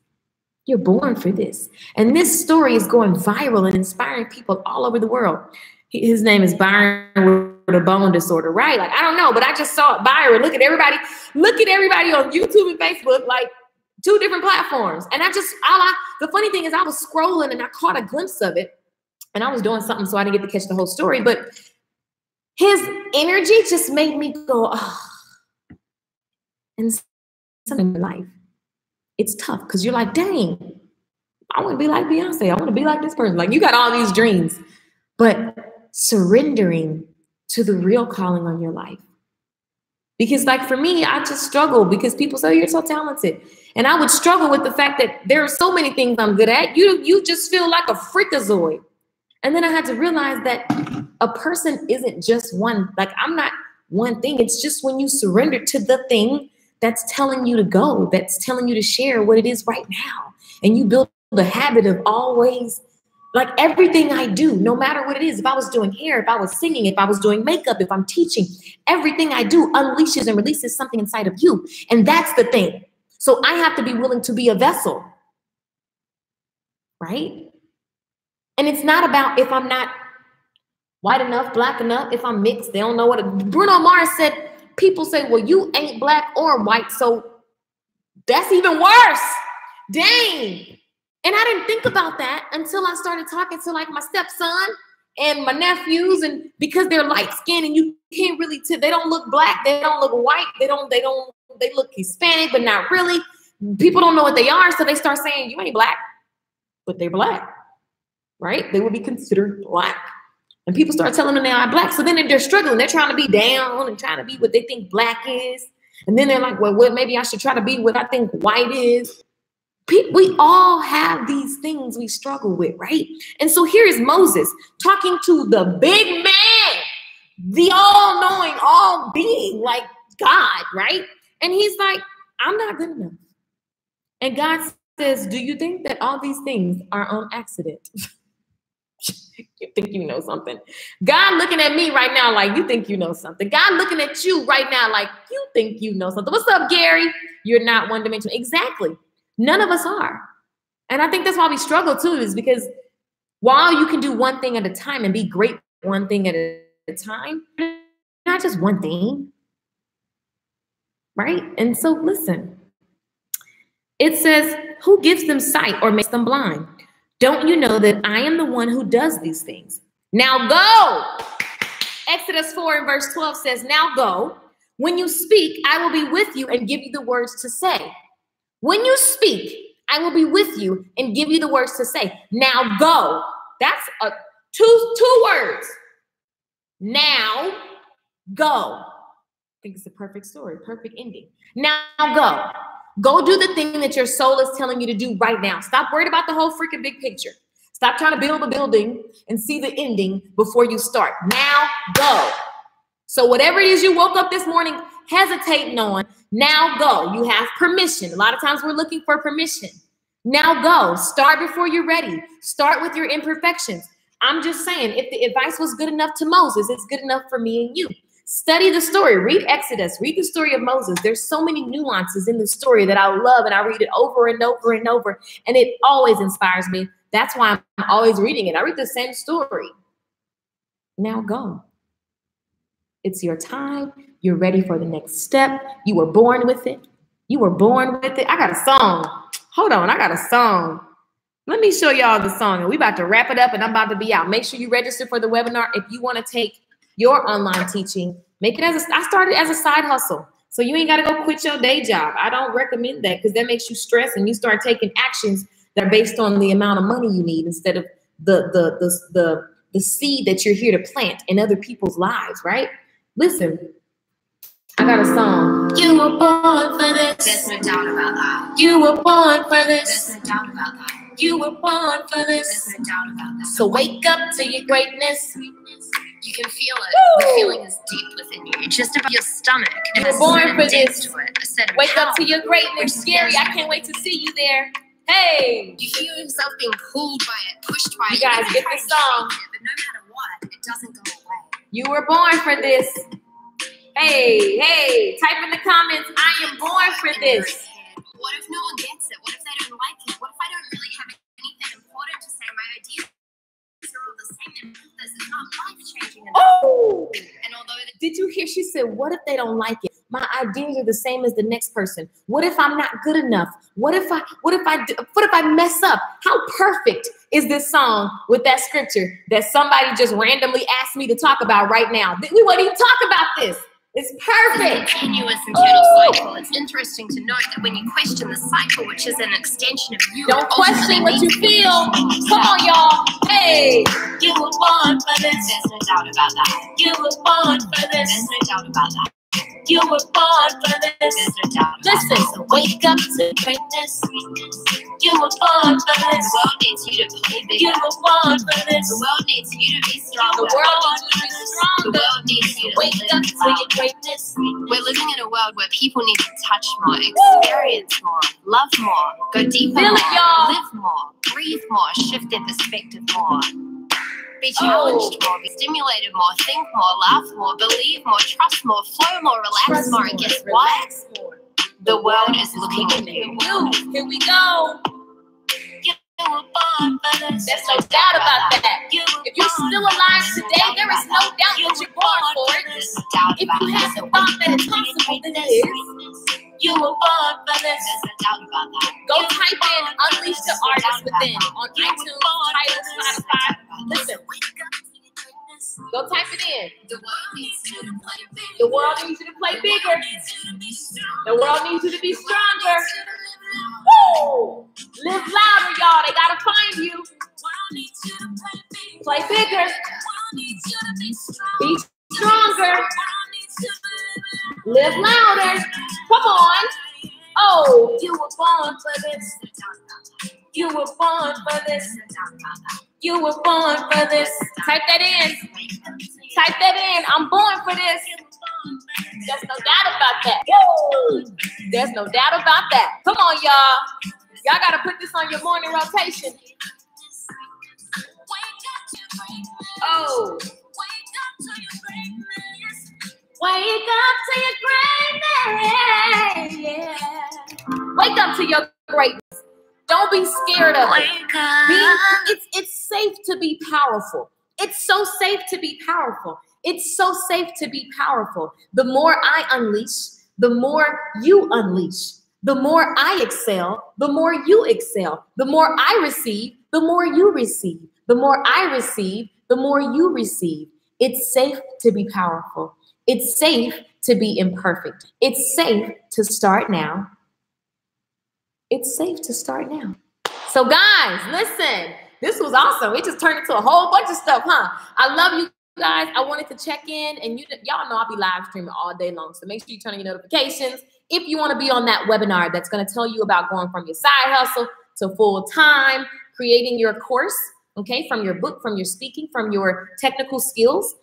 You're born for this. And this story is going viral and inspiring people all over the world. His name is Byron with a bone disorder, right? Like, I don't know, but I just saw it. Byron. Look at everybody on YouTube and Facebook, like 2 different platforms. And the funny thing is I was scrolling and I caught a glimpse of it, and I was doing something, so I didn't get to catch the whole story, but his energy just made me go, oh. And something in life, it's tough because you're like, dang, I want to be like Beyonce. I want to be like this person. Like, you got all these dreams, but surrendering to the real calling on your life. Because like for me, I just struggle because people say, you're so talented. And I would struggle with the fact that there are so many things I'm good at. You just feel like a freakazoid. And then I had to realize that a person isn't just one. Like, I'm not one thing. It's just when you surrender to the thing that's telling you to go, that's telling you to share what it is right now. And you build the habit of always, like everything I do, no matter what it is, if I was doing hair, if I was singing, if I was doing makeup, if I'm teaching, everything I do unleashes and releases something inside of you. And that's the thing. So I have to be willing to be a vessel, right? And it's not about if I'm not white enough, black enough, if I'm mixed, they don't know Bruno Mars said, people say, well, you ain't black or white, so that's even worse. Dang. And I didn't think about that until I started talking to like my stepson and my nephews, and because they're light skinned and you can't really they don't look black, they don't look white, they look Hispanic, but not really. People don't know what they are, so they start saying, you ain't black, but they're black, right? They would be considered black. And people start telling them they are black. So then they're struggling. They're trying to be down and trying to be what they think black is. And then they're like, well, maybe I should try to be what I think white is. We all have these things we struggle with, right? And so here is Moses talking to the big man, the all-knowing, all-being, like God, right? And he's like, I'm not good enough. And God says, do you think that all these things are on accident? You think you know something. God looking at me right now like, you think you know something. God looking at you right now like, you think you know something. What's up, Gary? You're not one-dimensional. Exactly. None of us are. And I think that's why we struggle too, is because while you can do one thing at a time and be great one thing at a time, not just one thing, right? And so listen, it says, who gives them sight or makes them blind? Don't you know that I am the one who does these things? Now go. Exodus 4 and verse 12 says, now go. When you speak, I will be with you and give you the words to say. When you speak, I will be with you and give you the words to say. Now go. That's two words. Now go. I think it's a perfect story, perfect ending. Now go. Go do the thing that your soul is telling you to do right now. Stop worried about the whole freaking big picture. Stop trying to build a building and see the ending before you start. Now go. So whatever it is you woke up this morning hesitating on, now go. You have permission. A lot of times we're looking for permission. Now go. Start before you're ready. Start with your imperfections. I'm just saying, if the advice was good enough to Moses, it's good enough for me and you. Study the story. Read Exodus. Read the story of Moses. There's so many nuances in the story that I love, and I read it over and over and over, and it always inspires me. That's why I'm always reading it. I read the same story. Now go. It's your time. You're ready for the next step. You were born with it. You were born with it. I got a song. Hold on. I got a song. Let me show y'all the song, and we about to wrap it up, and I'm about to be out. Make sure you register for the webinar if you want to take your online teaching. Make it I started as a side hustle. So you ain't got to go quit your day job. I don't recommend that because that makes you stress and you start taking actions that are based on the amount of money you need instead of the seed that you're here to plant in other people's lives, right? Listen, I got a song. You were born for this. There's no doubt about that. You were born for this. There's no doubt about that. You were born for this. There's no doubt about that. So wake up to your greatness. You can feel it. The feeling is deep within you. It's just about your stomach. You were born for this. Wake up to your Which greatness. Scary. I scares can't wait to see you there. Hey. You feel yourself being pulled by it, pushed by You it. guys can get try the and song. change it, but no matter what, it doesn't go away. You were born for this. Hey, hey. Type in the comments. I am born for this. What if no one gets it? What if they don't like it? What if I don't really have anything important to say? My ideas are all the same. This is not life-changing enough. Oh. And although Did you hear? She said, what if they don't like it? My ideas are the same as the next person. What if I'm not good enough? What if I mess up? How perfect is this song with that scripture that somebody just randomly asked me to talk about right now? We wouldn't even talk about this. It's perfect. It's a continuous internal cycle. It's interesting to note that when you question the cycle, which is an extension of you, Don't question what you feel. Come on, y'all. Hey, you were born for this. There's no doubt about that. You were born for this. There's no doubt about that. You were born for this. There's no doubt about Listen, that. wake up to greatness. You were born for The this. world needs you to play bigger. You were born for this. The world needs you to be stronger. The world needs you to be The stronger. world needs you to Wake live up to more. your greatness. We're living in a world where people need to touch more, experience more, love more, go deeper Feel more, it, y'all. live more, breathe more, shift their perspective more. Be challenged more, be stimulated more, think more, laugh more, believe more, trust more, flow more, relax more, and guess what? Relax more. The world is looking at you. Here we go. You were born for this. There's no doubt about that. If you're still alive today, there is no doubt that you're born for it. There's no doubt If about you have the thought that it's possible, then it is. You were born for this. There's no doubt about that. Go type in Unleash the Artist Within on iTunes, Tidal, Spotify. Listen, go type it in. The world needs you to play big. The world needs you to play bigger. The world needs you to be stronger. Woo! Live louder, y'all. They gotta find you. Play bigger. Be stronger. Live louder. Come on. Oh, you were born for this. You were born for this. You were born for this. Type that in. Type that in. I'm born for this. There's no doubt about that. Woo! There's no doubt about that. Come on, y'all. Y'all got to put this on your morning rotation. Oh. Wake up to your greatness. Yeah. Wake up to your greatness. Don't be scared of it. It's safe to be powerful. It's so safe to be powerful. It's so safe to be powerful. The more I unleash, the more you unleash. The more I excel, the more you excel. The more I receive, the more you receive. The more I receive, the more you receive. It's safe to be powerful. It's safe to be imperfect. It's safe to start now. It's safe to start now. So guys, listen, this was awesome. We just turned into a whole bunch of stuff, huh? I love you guys. I wanted to check in, and y'all know I'll be live streaming all day long. So make sure you turn on your notifications. If you want to be on that webinar that's going to tell you about going from your side hustle to full time, creating your course, okay, from your book, from your speaking, from your technical skills,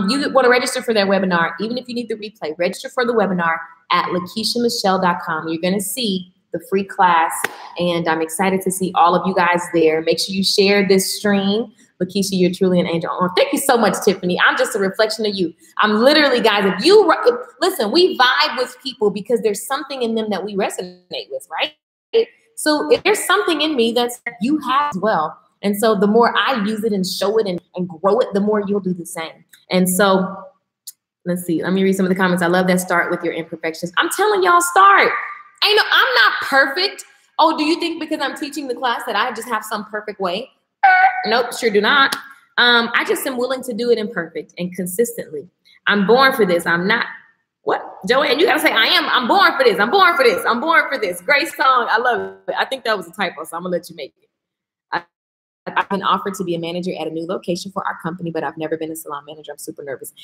you want to register for that webinar. Even if you need the replay, register for the webinar at LaKeishaMichelle.com. You're going to see the free class, and I'm excited to see all of you guys there. Make sure you share this stream. LaKeisha, you're truly an angel. Oh, thank you so much, Tiffany. I'm just a reflection of you. I'm literally, guys, listen, we vibe with people because there's something in them that we resonate with, right? So if there's something in me that you have as well. And so the more I use it and show it and grow it, the more you'll do the same. And so let's see. Let me read some of the comments. I love that. Start with your imperfections. I'm telling y'all, start. I'm not perfect. Oh, do you think because I'm teaching the class that I just have some perfect way? Nope, sure do not. I just am willing to do it imperfect and consistently. I'm born for this. I'm not. What? Joanne, you got to say, I'm born for this. I'm born for this. I'm born for this. Great song. I love it. I think that was a typo, so I'm going to let you make it. I've been offered to be a manager at a new location for our company, but I've never been a salon manager. I'm super nervous.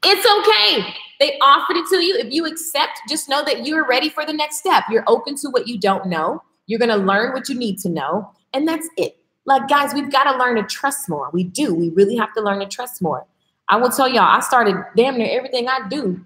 It's okay. They offered it to you. If you accept, just know that you're ready for the next step. You're open to what you don't know. You're going to learn what you need to know. And that's it. Like, guys, we've got to learn to trust more. We do. We really have to learn to trust more. I will tell y'all, I started damn near everything I do.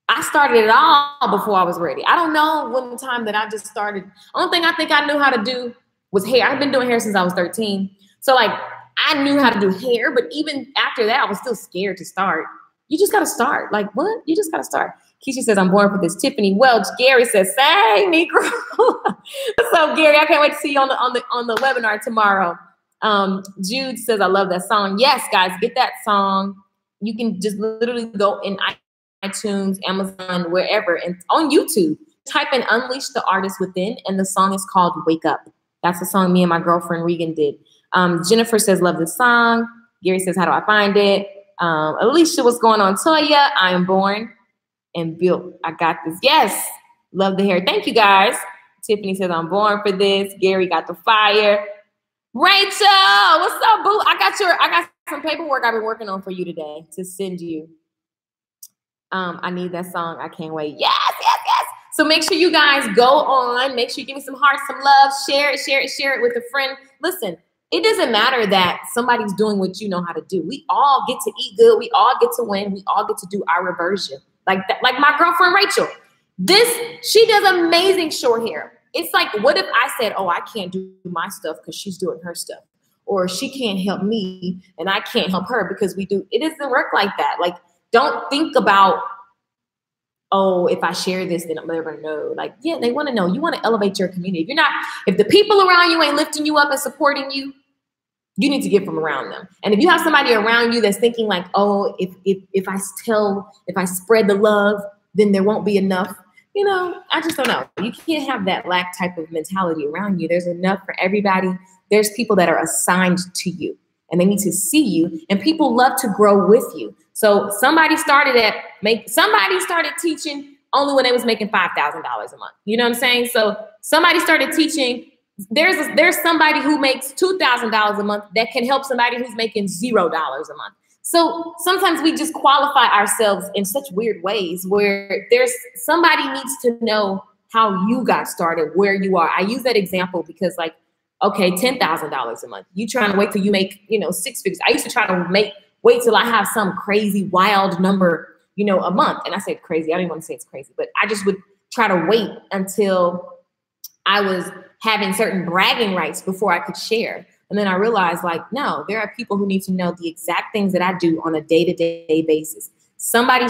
I started it all before I was ready. I don't know when the time that I just started. Only thing I think I knew how to do was hair. I've been doing hair since I was 13. So like I knew how to do hair, but even after that, I was still scared to start. You just got to start. Like what? You just got to start. Keisha says, I'm born for this. Tiffany Welch. Gary says, "Say, Negro." What's up, Gary? I can't wait to see you on the webinar tomorrow. Jude says, I love that song. Yes, guys, get that song. You can just literally go in iTunes, Amazon, wherever, and on YouTube, type in Unleash the Artist Within, and the song is called Wake Up. That's the song me and my girlfriend Regan did. Jennifer says, love this song. Gary says, how do I find it? Alicia, what's going on? Toya, I am born and built. I got this. Yes, love the hair. Thank you, guys. Tiffany says, I'm born for this. Gary got the fire. Rachel, what's up, boo? I got some paperwork I've been working on for you today to send you. I need that song. I can't wait. Yes. So make sure you guys go on. Make sure you give me some hearts, some love. Share it with a friend. Listen, it doesn't matter that somebody's doing what you know how to do. We all get to eat good. We all get to win. We all get to do our reversion. Like that, like my girlfriend Rachel. She does amazing short hair. It's like, what if I said, oh, I can't do my stuff because she's doing her stuff, or she can't help me and I can't help her because we do. It doesn't work like that. Like, don't think about, oh, if I share this, then they're gonna know. Like, yeah, they want to know. You want to elevate your community. If the people around you ain't lifting you up and supporting you, you need to get from around them. And if you have somebody around you that's thinking like, oh, if I spread the love, then there won't be enough. You know, I just don't know. You can't have that lack type of mentality around you. There's enough for everybody. There's people that are assigned to you and they need to see you, and people love to grow with you. So somebody started teaching only when they was making $5,000 a month. You know what I'm saying? So somebody started teaching. There's somebody who makes $2,000 a month that can help somebody who's making $0 a month. So sometimes we just qualify ourselves in such weird ways where somebody needs to know how you got started, where you are. I use that example because like, okay, $10,000 a month. You trying to wait till you make, 6 figures. I used to try to wait till I have some crazy wild number, a month. And I said crazy. I don't even want to say it's crazy, but I just would try to wait until I was having certain bragging rights before I could share. And then I realized like, no, there are people who need to know the exact things that I do on a day-to-day basis. I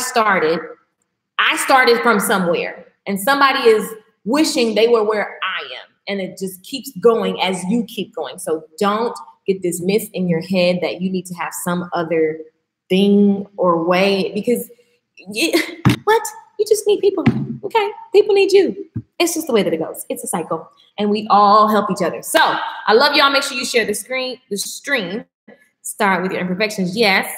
started from somewhere and somebody is wishing they were where I am. And it just keeps going as you keep going. So don't get this myth in your head that you need to have some other thing or way, because you just need people. Okay. People need you. It's just the way that it goes. It's a cycle and we all help each other. So I love y'all. Make sure you share the stream. Start with your imperfections. Yes,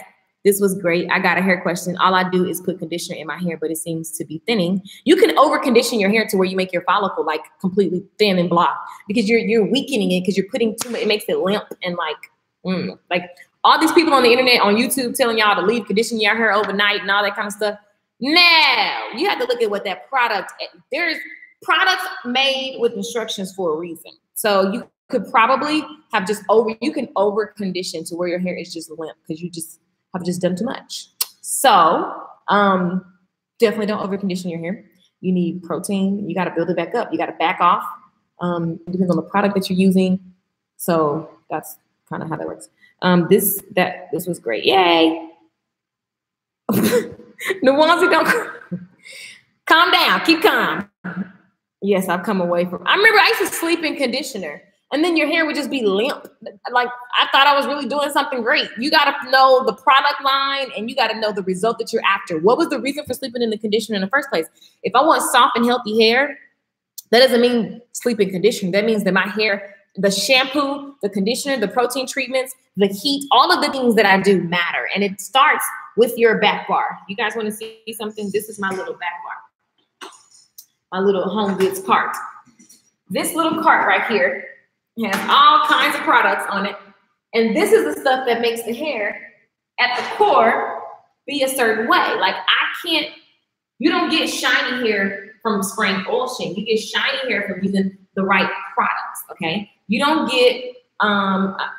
this was great. I got a hair question. All I do is put conditioner in my hair, but it seems to be thinning. You can over condition your hair to where you make your follicle like completely thin and blocked because you're weakening it because you're putting too much. It makes it limp and like all these people on the internet, on YouTube telling y'all to leave condition your hair overnight and all that kind of stuff. Now you have to look at what that product, there's products made with instructions for a reason. So you could probably have you can over condition to where your hair is just limp because you have done too much. So definitely don't over condition your hair. You need protein. You got to build it back up. You got to back off. Depends on the product that you're using. So that's kind of how that works. This was great. Yay. Nuance, don't calm down. Keep calm. Yes, I've come away from. I remember I used to sleep in conditioner, and then your hair would just be limp. Like I thought I was really doing something great. You got to know the product line, and you got to know the result that you're after. What was the reason for sleeping in the conditioner in the first place? If I want soft and healthy hair, that doesn't mean sleep in conditioner. That means that my hair, the shampoo, the conditioner, the protein treatments, the heat, all of the things that I do matter, and it starts with your back bar. You guys want to see something? This is my little back bar. My little home goods cart. This little cart right here has all kinds of products on it. And this is the stuff that makes the hair at the core be a certain way. Like you don't get shiny hair from spraying oil sheen. You get shiny hair from using the right products, okay? You don't get,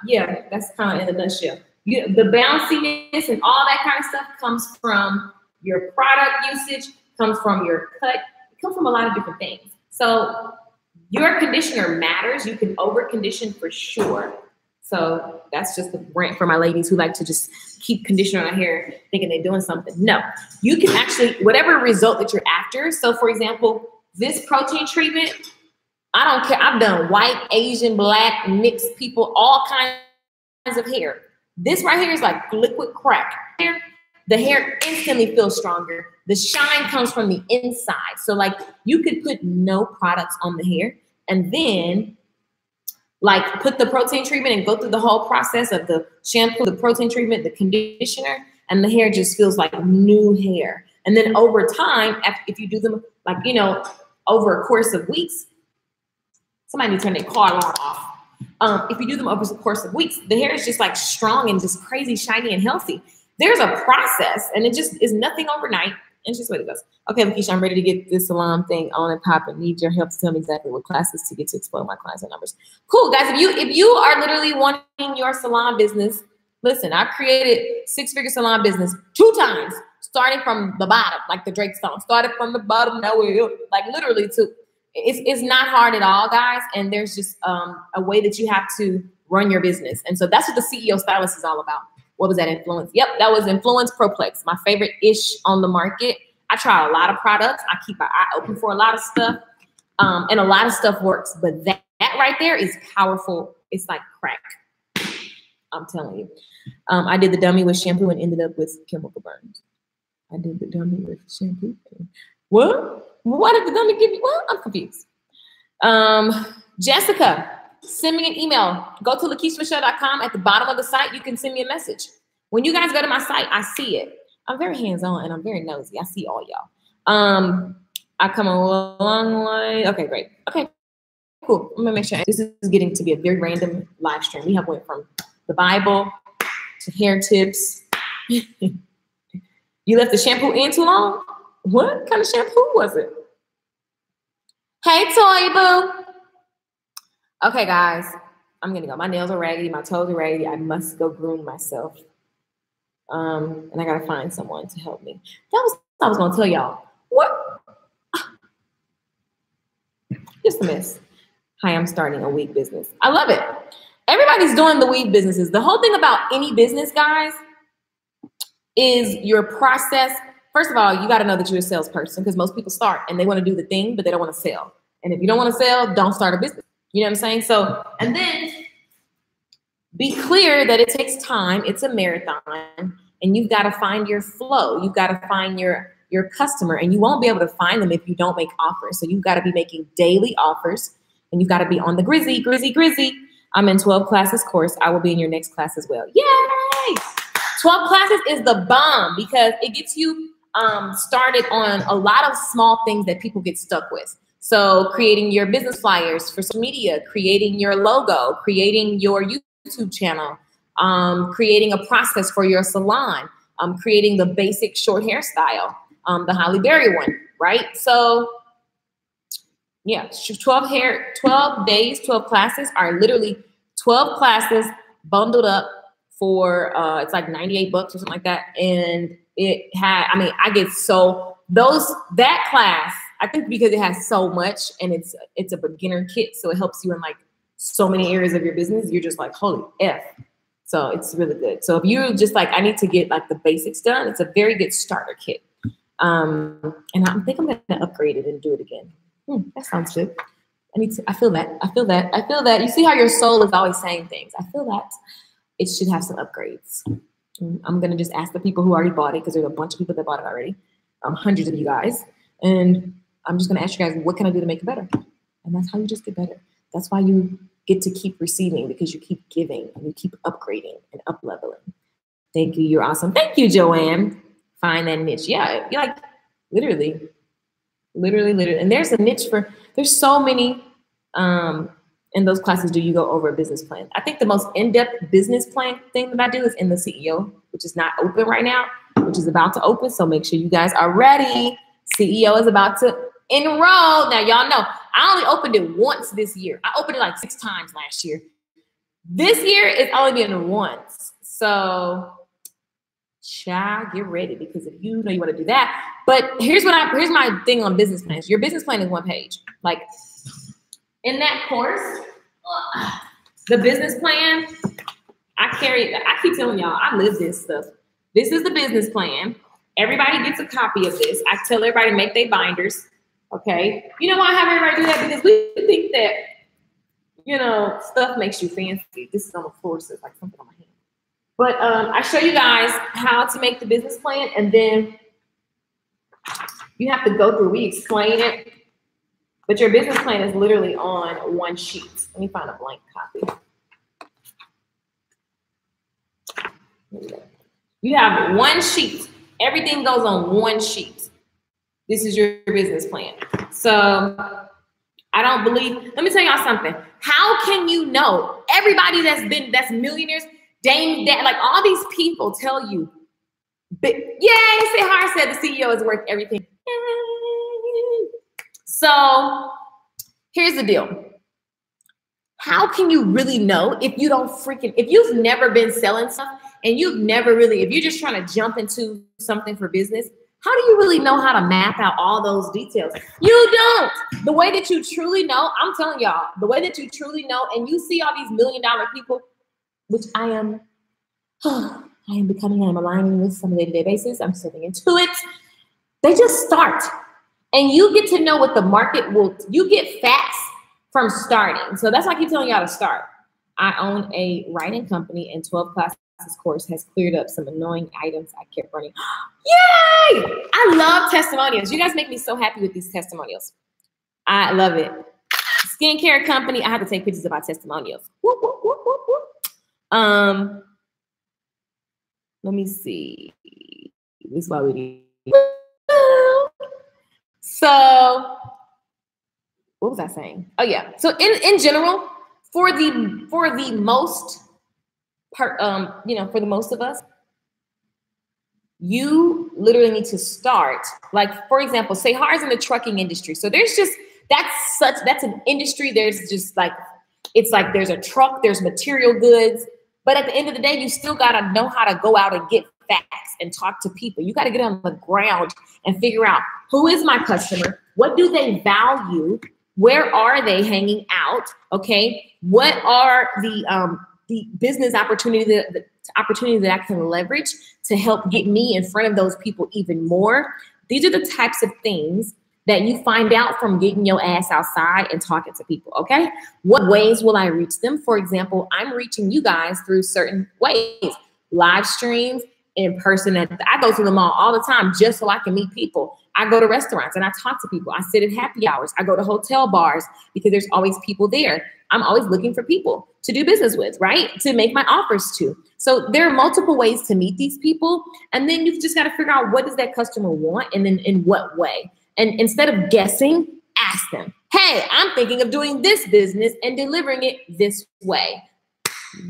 yeah, that's kind of in a nutshell. The bounciness and all that kind of stuff comes from your product usage, comes from your cut, it comes from a lot of different things. So your conditioner matters. You can over condition for sure. So that's just the rant for my ladies who like to just keep conditioner on their hair thinking they're doing something. No, you can actually, whatever result that you're after. So for example, this protein treatment, I don't care. I've done white, Asian, black, mixed people, all kinds of hair. This right here is like liquid crack. The hair instantly feels stronger. The shine comes from the inside. So like you could put no products on the hair and then like put the protein treatment and go through the whole process of the shampoo, the protein treatment, the conditioner, and the hair just feels like new hair. And then over time, if you do them like, you know, over a course of weeks, somebody needs to turn their car alarm off. If you do them over the course of weeks, the hair is just like strong and just crazy, shiny, and healthy. There's a process, and it just is nothing overnight. And just the way it goes. Okay, LaKeisha, I'm ready to get this salon thing on and popping. Need your help to tell me exactly what classes to get to explode my clients and numbers. Cool, guys. If you are literally wanting your salon business, listen, I created 6-figure salon business 2 times, starting from the bottom, like the Drake song. Started from the bottom, now we're like literally to. It's not hard at all, guys. And there's just a way that you have to run your business. And so that's what the CEO Stylist is all about. What was that, Influence? Yep, that was Influence Proplex, my favorite-ish on the market. I try a lot of products. I keep an eye open for a lot of stuff. And a lot of stuff works. But that right there is powerful. It's like crack. I'm telling you. I did the dummy with shampoo and ended up with chemical burns. I did the dummy with shampoo. What? Why did the dummy give you? Well, I'm confused. Jessica, send me an email. Go to LaKeishaMichelle.com. At the bottom of the site, you can send me a message. When you guys go to my site, I see it. I'm very hands-on and I'm very nosy. I see all y'all. I come a long way. Okay, great. Okay, cool. I'm gonna make sure this is getting to be a very random live stream. We have went from the Bible to hair tips. You left the shampoo in too long? What kind of shampoo was it? Hey, Toy Boo. Okay, guys, I'm gonna go. My nails are raggedy, my toes are raggedy. I must go groom myself. And I gotta find someone to help me. That was what I was gonna tell y'all. What? Just a miss. Hi, I'm starting a weave business. I love it. Everybody's doing the weave businesses. The whole thing about any business, guys, is your process. First of all, you got to know that you're a salesperson because most people start and they want to do the thing, but they don't want to sell. And if you don't want to sell, don't start a business. You know what I'm saying? So, and then be clear that it takes time. It's a marathon and you've got to find your flow. You've got to find your customer, and you won't be able to find them if you don't make offers. So you've got to be making daily offers and you've got to be on the grizzy. I'm in 12 classes course. I will be in your next class as well. Yay! 12 classes is the bomb because it gets you started on a lot of small things that people get stuck with. So creating your business flyers for social media, creating your logo, creating your YouTube channel, creating a process for your salon, creating the basic short hairstyle, the Holly Berry one, right? So yeah, 12 days, 12 classes are literally 12 classes bundled up for, it's like $98 or something like that. And it had, I mean, I get so that class, I think because it has so much and it's a beginner kit. So it helps you in like so many areas of your business. You're just like, holy F. So it's really good. So if you're just like, I need to get like the basics done, it's a very good starter kit. And I think I'm going to upgrade it and do it again. That sounds good. I feel that. You see how your soul is always saying things. I feel that it should have some upgrades. I'm going to just ask the people who already bought it because there's a bunch of people that bought it already. Hundreds of you guys. And I'm just going to ask you guys, what can I do to make it better? And that's how you just get better. That's why you get to keep receiving, because you keep giving and you keep upgrading and up-leveling. Thank you. You're awesome. Thank you, Joanne. Find that niche. Yeah, you're like literally. And there's a niche there's so many in those classes. Do you go over a business plan? I think the most in-depth business plan thing that I do is in the CEO, which is not open right now, which is about to open. So make sure you guys are ready. CEO is about to enroll. Now, y'all know I only opened it once this year. I opened it like 6 times last year. This year it's only been once. So, child, get ready, because if you know you want to do that. But here's my thing on business plans. Your business plan is one page. Like in that course, the business plan, I keep telling y'all, I live this stuff. This is the business plan. Everybody gets a copy of this. I tell everybody to make their binders. Okay. You know why I have everybody do that? Because we think that, you know, stuff makes you fancy. This is on the floor, so it's like something on my hand. But I show you guys how to make the business plan, and then you have to go through, we explain it, but your business plan is literally on one sheet. Let me find a blank copy. You have one sheet. Everything goes on one sheet. This is your business plan. So I don't believe, let me tell y'all something. How can you know? Everybody that's millionaires, Dame, like all these people tell you, but yay, say Hart said the CEO is worth everything. Yay. So here's the deal. How can you really know if you don't if you've never been selling stuff and you've never really, if you're just trying to jump into something for business, how do you really know how to map out all those details? You don't. The way that you truly know, I'm telling y'all, the way that you truly know, and you see all these $1 million people, which I am becoming, I'm aligning with some day-to-day basis. I'm stepping into it. They just start. And you get to know what the market will, you get fast from starting. So that's why I keep telling y'all to start. I own a writing company, and 12 classes course has cleared up some annoying items I kept running. Yay! I love testimonials. You guys make me so happy with these testimonials. I love it. Skincare company, I have to take pictures of our testimonials. Whoop, whoop, whoop, whoop, whoop. Let me see. This is why we need. So, what was I saying? Oh yeah. So in general, for the most part, for the most of us, you literally need to start. Like for example, say Har's in the trucking industry. So there's just that's an industry. There's just like it's like there's a truck, there's material goods. But at the end of the day, you still got to know how to go out and get facts and talk to people. You got to get on the ground and figure out who is my customer? What do they value? Where are they hanging out? Okay. What are the business opportunity that I can leverage to help get me in front of those people even more? These are the types of things that you find out from getting your ass outside and talking to people, okay? What ways will I reach them? For example, I'm reaching you guys through certain ways. Live streams, in person. I go to the mall all the time just so I can meet people. I go to restaurants and I talk to people. I sit at happy hours. I go to hotel bars because there's always people there. I'm always looking for people to do business with, right? To make my offers to. So there are multiple ways to meet these people. And then you've just got to figure out what does that customer want and then in what way. And instead of guessing, ask them, hey, I'm thinking of doing this business and delivering it this way.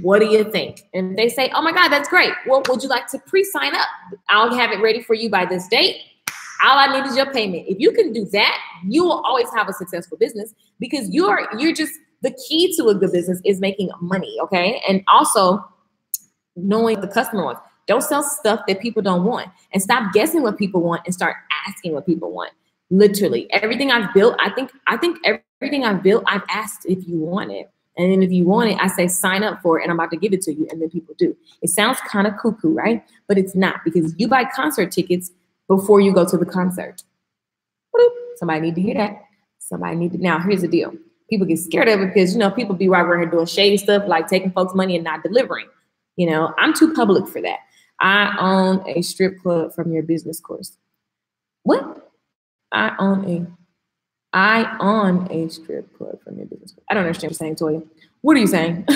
What do you think? And they say, oh my God, that's great. Well, would you like to pre-sign up? I'll have it ready for you by this date. All I need is your payment. If you can do that, you will always have a successful business because you're just, the key to a good business is making money, okay? And also knowing the customer wants. Don't sell stuff that people don't want, and stop guessing what people want and start asking what people want. Literally everything I've built, I think everything I've built, I've asked if you want it. And then if you want it, I say, sign up for it and I'm about to give it to you. And then people do. It sounds kind of cuckoo, right? But it's not, because you buy concert tickets before you go to the concert. Somebody need to hear that. Somebody need to. Now, here's the deal. People get scared of it because, people be right around here doing shady stuff like taking folks' money and not delivering. I'm too public for that. I own a strip club from your business course. What? I own a strip club from your business course. I don't understand what you're saying, Toya. What are you saying?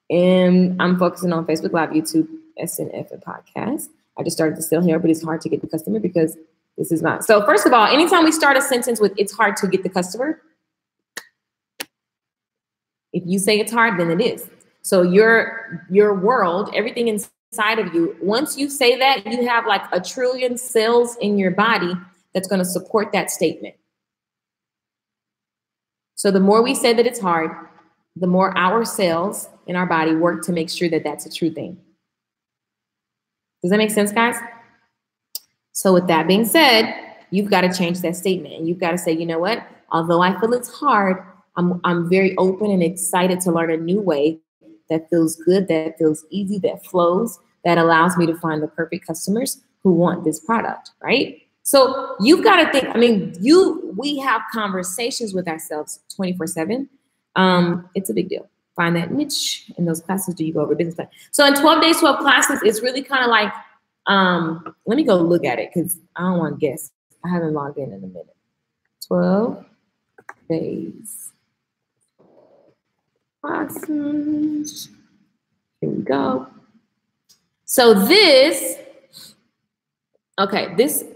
And I'm focusing on Facebook Live, YouTube, SNF, and podcast. I just started to sell here, but it's hard to get the customer because this is not. So first of all, anytime we start a sentence with it's hard to get the customer, if you say it's hard, then it is. So your world, everything inside of you, once you say that, you have like 1 trillion cells in your body that's going to support that statement. So the more we say that it's hard, the more our cells in our body work to make sure that that's a true thing. Does that make sense, guys? So with that being said, you've got to change that statement. And you've got to say, you know what? Although I feel it's hard, I'm very open and excited to learn a new way that feels good, that feels easy, that flows, that allows me to find the perfect customers who want this product, right? So you've got to think, we have conversations with ourselves 24/7. It's a big deal. Find that niche in those classes. Do you go over business plan? So in 12 days, 12 classes, it's really kind of like, let me go look at it because I don't want to guess. I haven't logged in a minute. 12 days. Classes. Here we go. So this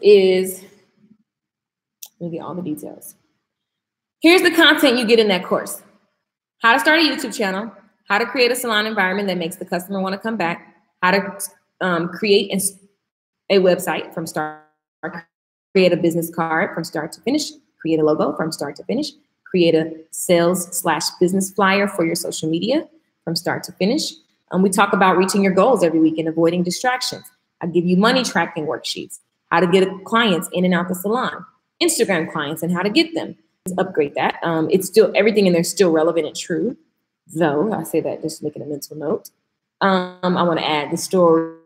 is, let me get all the details. Here's the content you get in that course. How to start a YouTube channel, how to create a salon environment that makes the customer want to come back, how to create a website from start, create a business card from start to finish, create a logo from start to finish, create a sales/business flyer for your social media from start to finish. We talk about reaching your goals every week and avoiding distractions. I give you money tracking worksheets, how to get clients in and out the salon, Instagram clients and how to get them. Let's upgrade that. It's still, everything in there is still relevant and true, though. I say that just making a mental note. I want to add the story,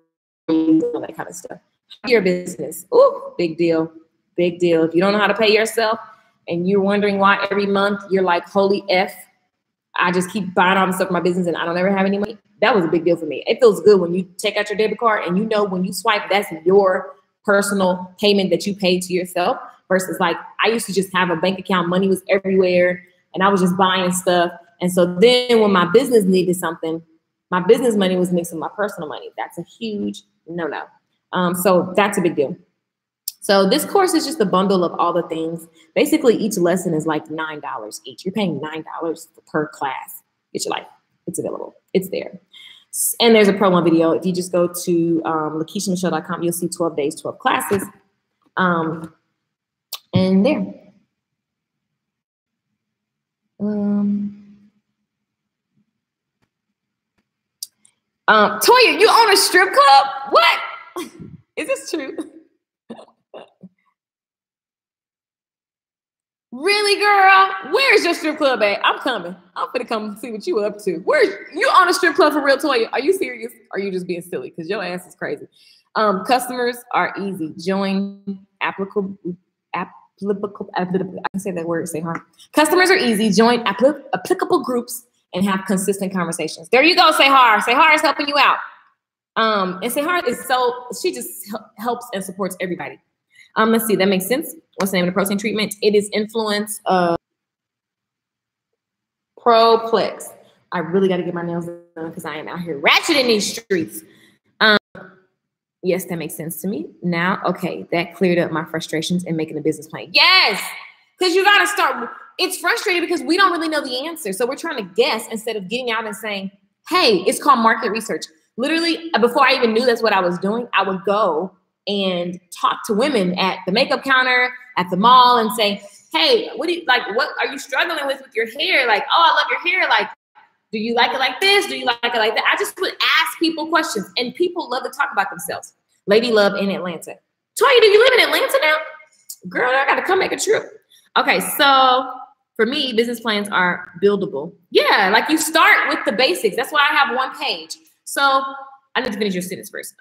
all that kind of stuff. Your business. Ooh, big deal. Big deal. If you don't know how to pay yourself and you're wondering why every month you're like, holy F, I just keep buying all the stuff for my business and I don't ever have any money. That was a big deal for me. It feels good when you take out your debit card and you know when you swipe, that's your personal payment that you paid to yourself versus like I used to just have a bank account. Money was everywhere and I was just buying stuff. And so then when my business needed something, my business money was mixed with my personal money. That's a huge no-no. So that's a big deal. So this course is just a bundle of all the things. Basically, each lesson is like $9 each. You're paying $9 per class. Get your life. It's available. It's there. And there's a promo video. If you just go to LaKeishaMichelle.com, you'll see 12 days, 12 classes. And there. Toya, you own a strip club? What? Is this true? Really, girl? Where's your strip club at? I'm coming. I'm gonna come see what you up to. Where's you on a strip club for real, Toya? Are you serious? Or are you just being silly? Because your ass is crazy. Customers are easy. Join applicable. I can say that word. Say hard. Customers are easy. Join applicable groups and have consistent conversations. There you go. Say hard. Say hard is helping you out. And say hard is she just helps and supports everybody. Let's see, that makes sense. What's the name of the protein treatment? It is Influence Proplex. I really got to get my nails done because I am out here ratchet in these streets. Yes, that makes sense to me. Now, okay, that cleared up my frustrations in making a business plan. Yes, because you got to start. It's frustrating because we don't really know the answer. So we're trying to guess instead of getting out and saying, hey, it's called market research. Literally, before I even knew that's what I was doing, I would go and talk to women at the makeup counter, at the mall and say, hey, what are you struggling with your hair? Like, oh, I love your hair. Like, do you like it like this? Do you like it like that? I just would ask people questions and people love to talk about themselves. Lady Love in Atlanta. Toya, do you live in Atlanta now? Girl, I got to come make a trip. Okay, so for me, business plans are buildable. Yeah, like you start with the basics. That's why I have one page. So I need to finish your sentence first.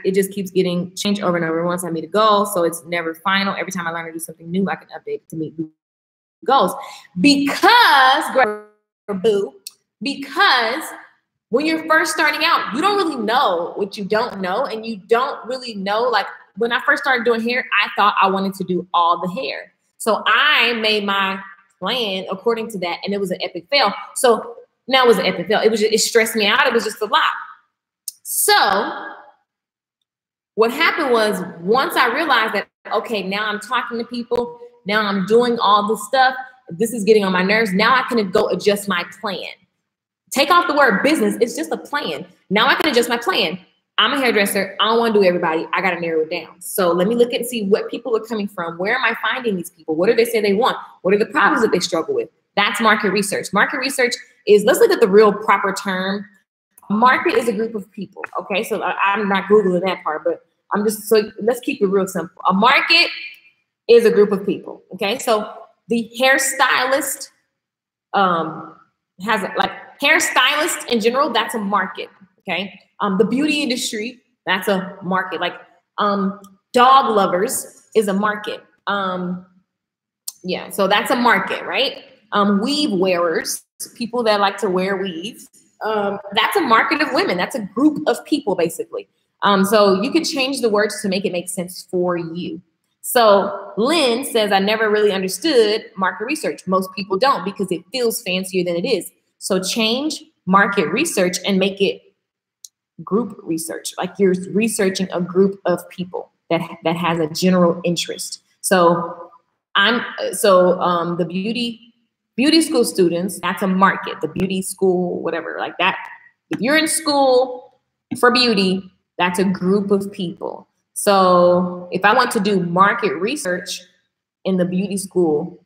It just keeps getting changed over and over once I meet a goal. So it's never final. Every time I learn to do something new, I can update to meet goals. Because when you're first starting out, you don't really know what you don't know. And you don't really know, like when I first started doing hair, I thought I wanted to do all the hair. So I made my plan according to that. And it was an epic fail. So now it was an epic fail. It stressed me out. It was just a lot. So what happened was once I realized that, okay, now I'm talking to people, now I'm doing all this stuff, this is getting on my nerves, now I can go adjust my plan. Take off the word business, it's just a plan. Now I can adjust my plan. I'm a hairdresser, I don't want to do everybody, I got to narrow it down. So let me look and see what people are coming from. Where am I finding these people? What do they say they want? What are the problems that they struggle with? That's market research. Market research is, let's look at the real proper term. A market is a group of people. Okay, so I'm not Googling that part, but I'm just, so let's keep it real simple. A market is a group of people. Okay, so the hairstylist has like hairstylist in general, that's a market. Okay, the beauty industry, that's a market. Like dog lovers is a market. Yeah, so that's a market, right? Weave wearers, people that like to wear weaves, that's a market of women. That's a group of people, basically. So you could change the words to make it make sense for you. So Lynn says, I never really understood market research. Most people don't because it feels fancier than it is. So change market research and make it group research. Like you're researching a group of people that has a general interest. So the beauty school students, that's a market, the beauty school, whatever, like that. If you're in school for beauty, that's a group of people. So if I want to do market research in the beauty school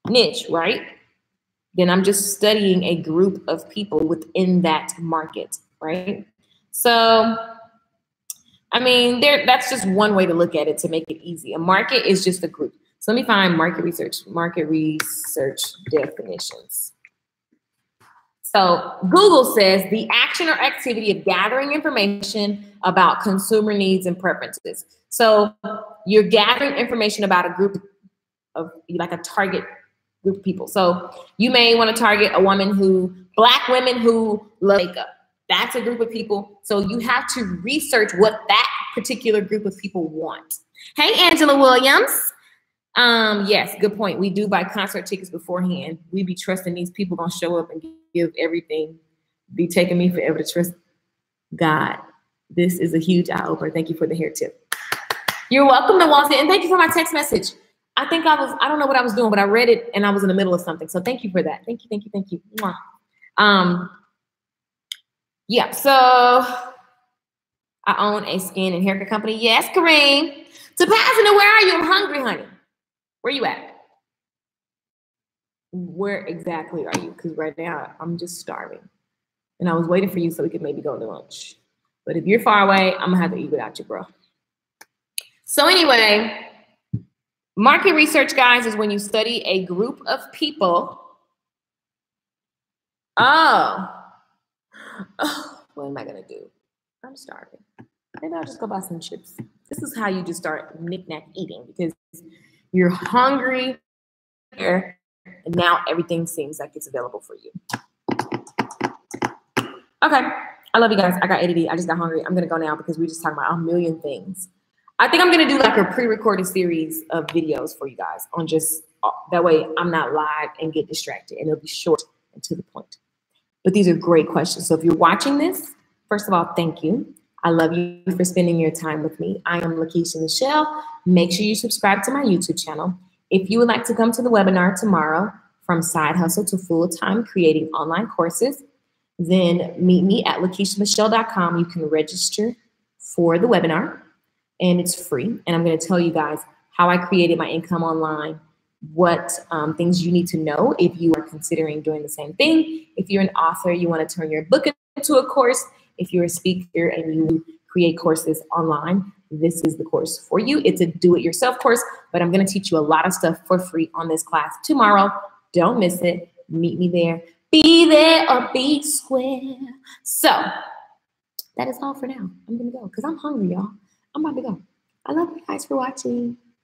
niche, right? Then I'm just studying a group of people within that market, right? So, I mean, that's just one way to look at it to make it easy. A market is just a group. So let me find market research definitions. So Google says the action or activity of gathering information about consumer needs and preferences. So you're gathering information about a group of, like a target group of people. So you may want to target Black women who love makeup. That's a group of people. So you have to research what that particular group of people want. Hey, Angela Williams. Yes, good point. We do buy concert tickets beforehand. We be trusting these people gonna show up and give everything. Be taking me forever to trust God. This is a huge eye opener. Thank you for the hair tip. You're welcome to Walton, and thank you for my text message. I don't know what I was doing, but I read it and I was in the middle of something. So thank you for that. Thank you. Mwah. Yeah, so I own a skin and haircut company. Yes, Kareem. Tapazina, where are you? I'm hungry, honey. Where you at? Where exactly are you? Because right now I'm just starving. And I was waiting for you so we could maybe go to lunch. But if you're far away, I'm gonna have to eat without you, bro. So anyway, market research, guys, is when you study a group of people. Oh, what am I gonna do? I'm starving. Maybe I'll just go buy some chips. This is how you just start knick-knack eating, because you're hungry here, and now everything seems like it's available for you. Okay, I love you guys. I got ADD. I just got hungry. I'm gonna go now because we just talking about a million things. I think I'm gonna do like a pre-recorded series of videos for you guys on just that way I'm not live and get distracted, and it'll be short and to the point. But these are great questions. So if you're watching this, first of all, thank you. I love you for spending your time with me. I am LaKeisha Michelle. Make sure you subscribe to my YouTube channel. If you would like to come to the webinar tomorrow, From Side Hustle to Full-Time Creating Online Courses, then meet me at LaKeishaMichelle.com. You can register for the webinar, and it's free. And I'm going to tell you guys how I created my income online, what things you need to know if you are considering doing the same thing. If you're an author, you want to turn your book into a course. If you're a speaker and you create courses online, this is the course for you. It's a do-it-yourself course, but I'm going to teach you a lot of stuff for free on this class tomorrow. Don't miss it. Meet me there. Be there or be square. So that is all for now. I'm going to go because I'm hungry, y'all. I'm about to go. I love you guys for watching.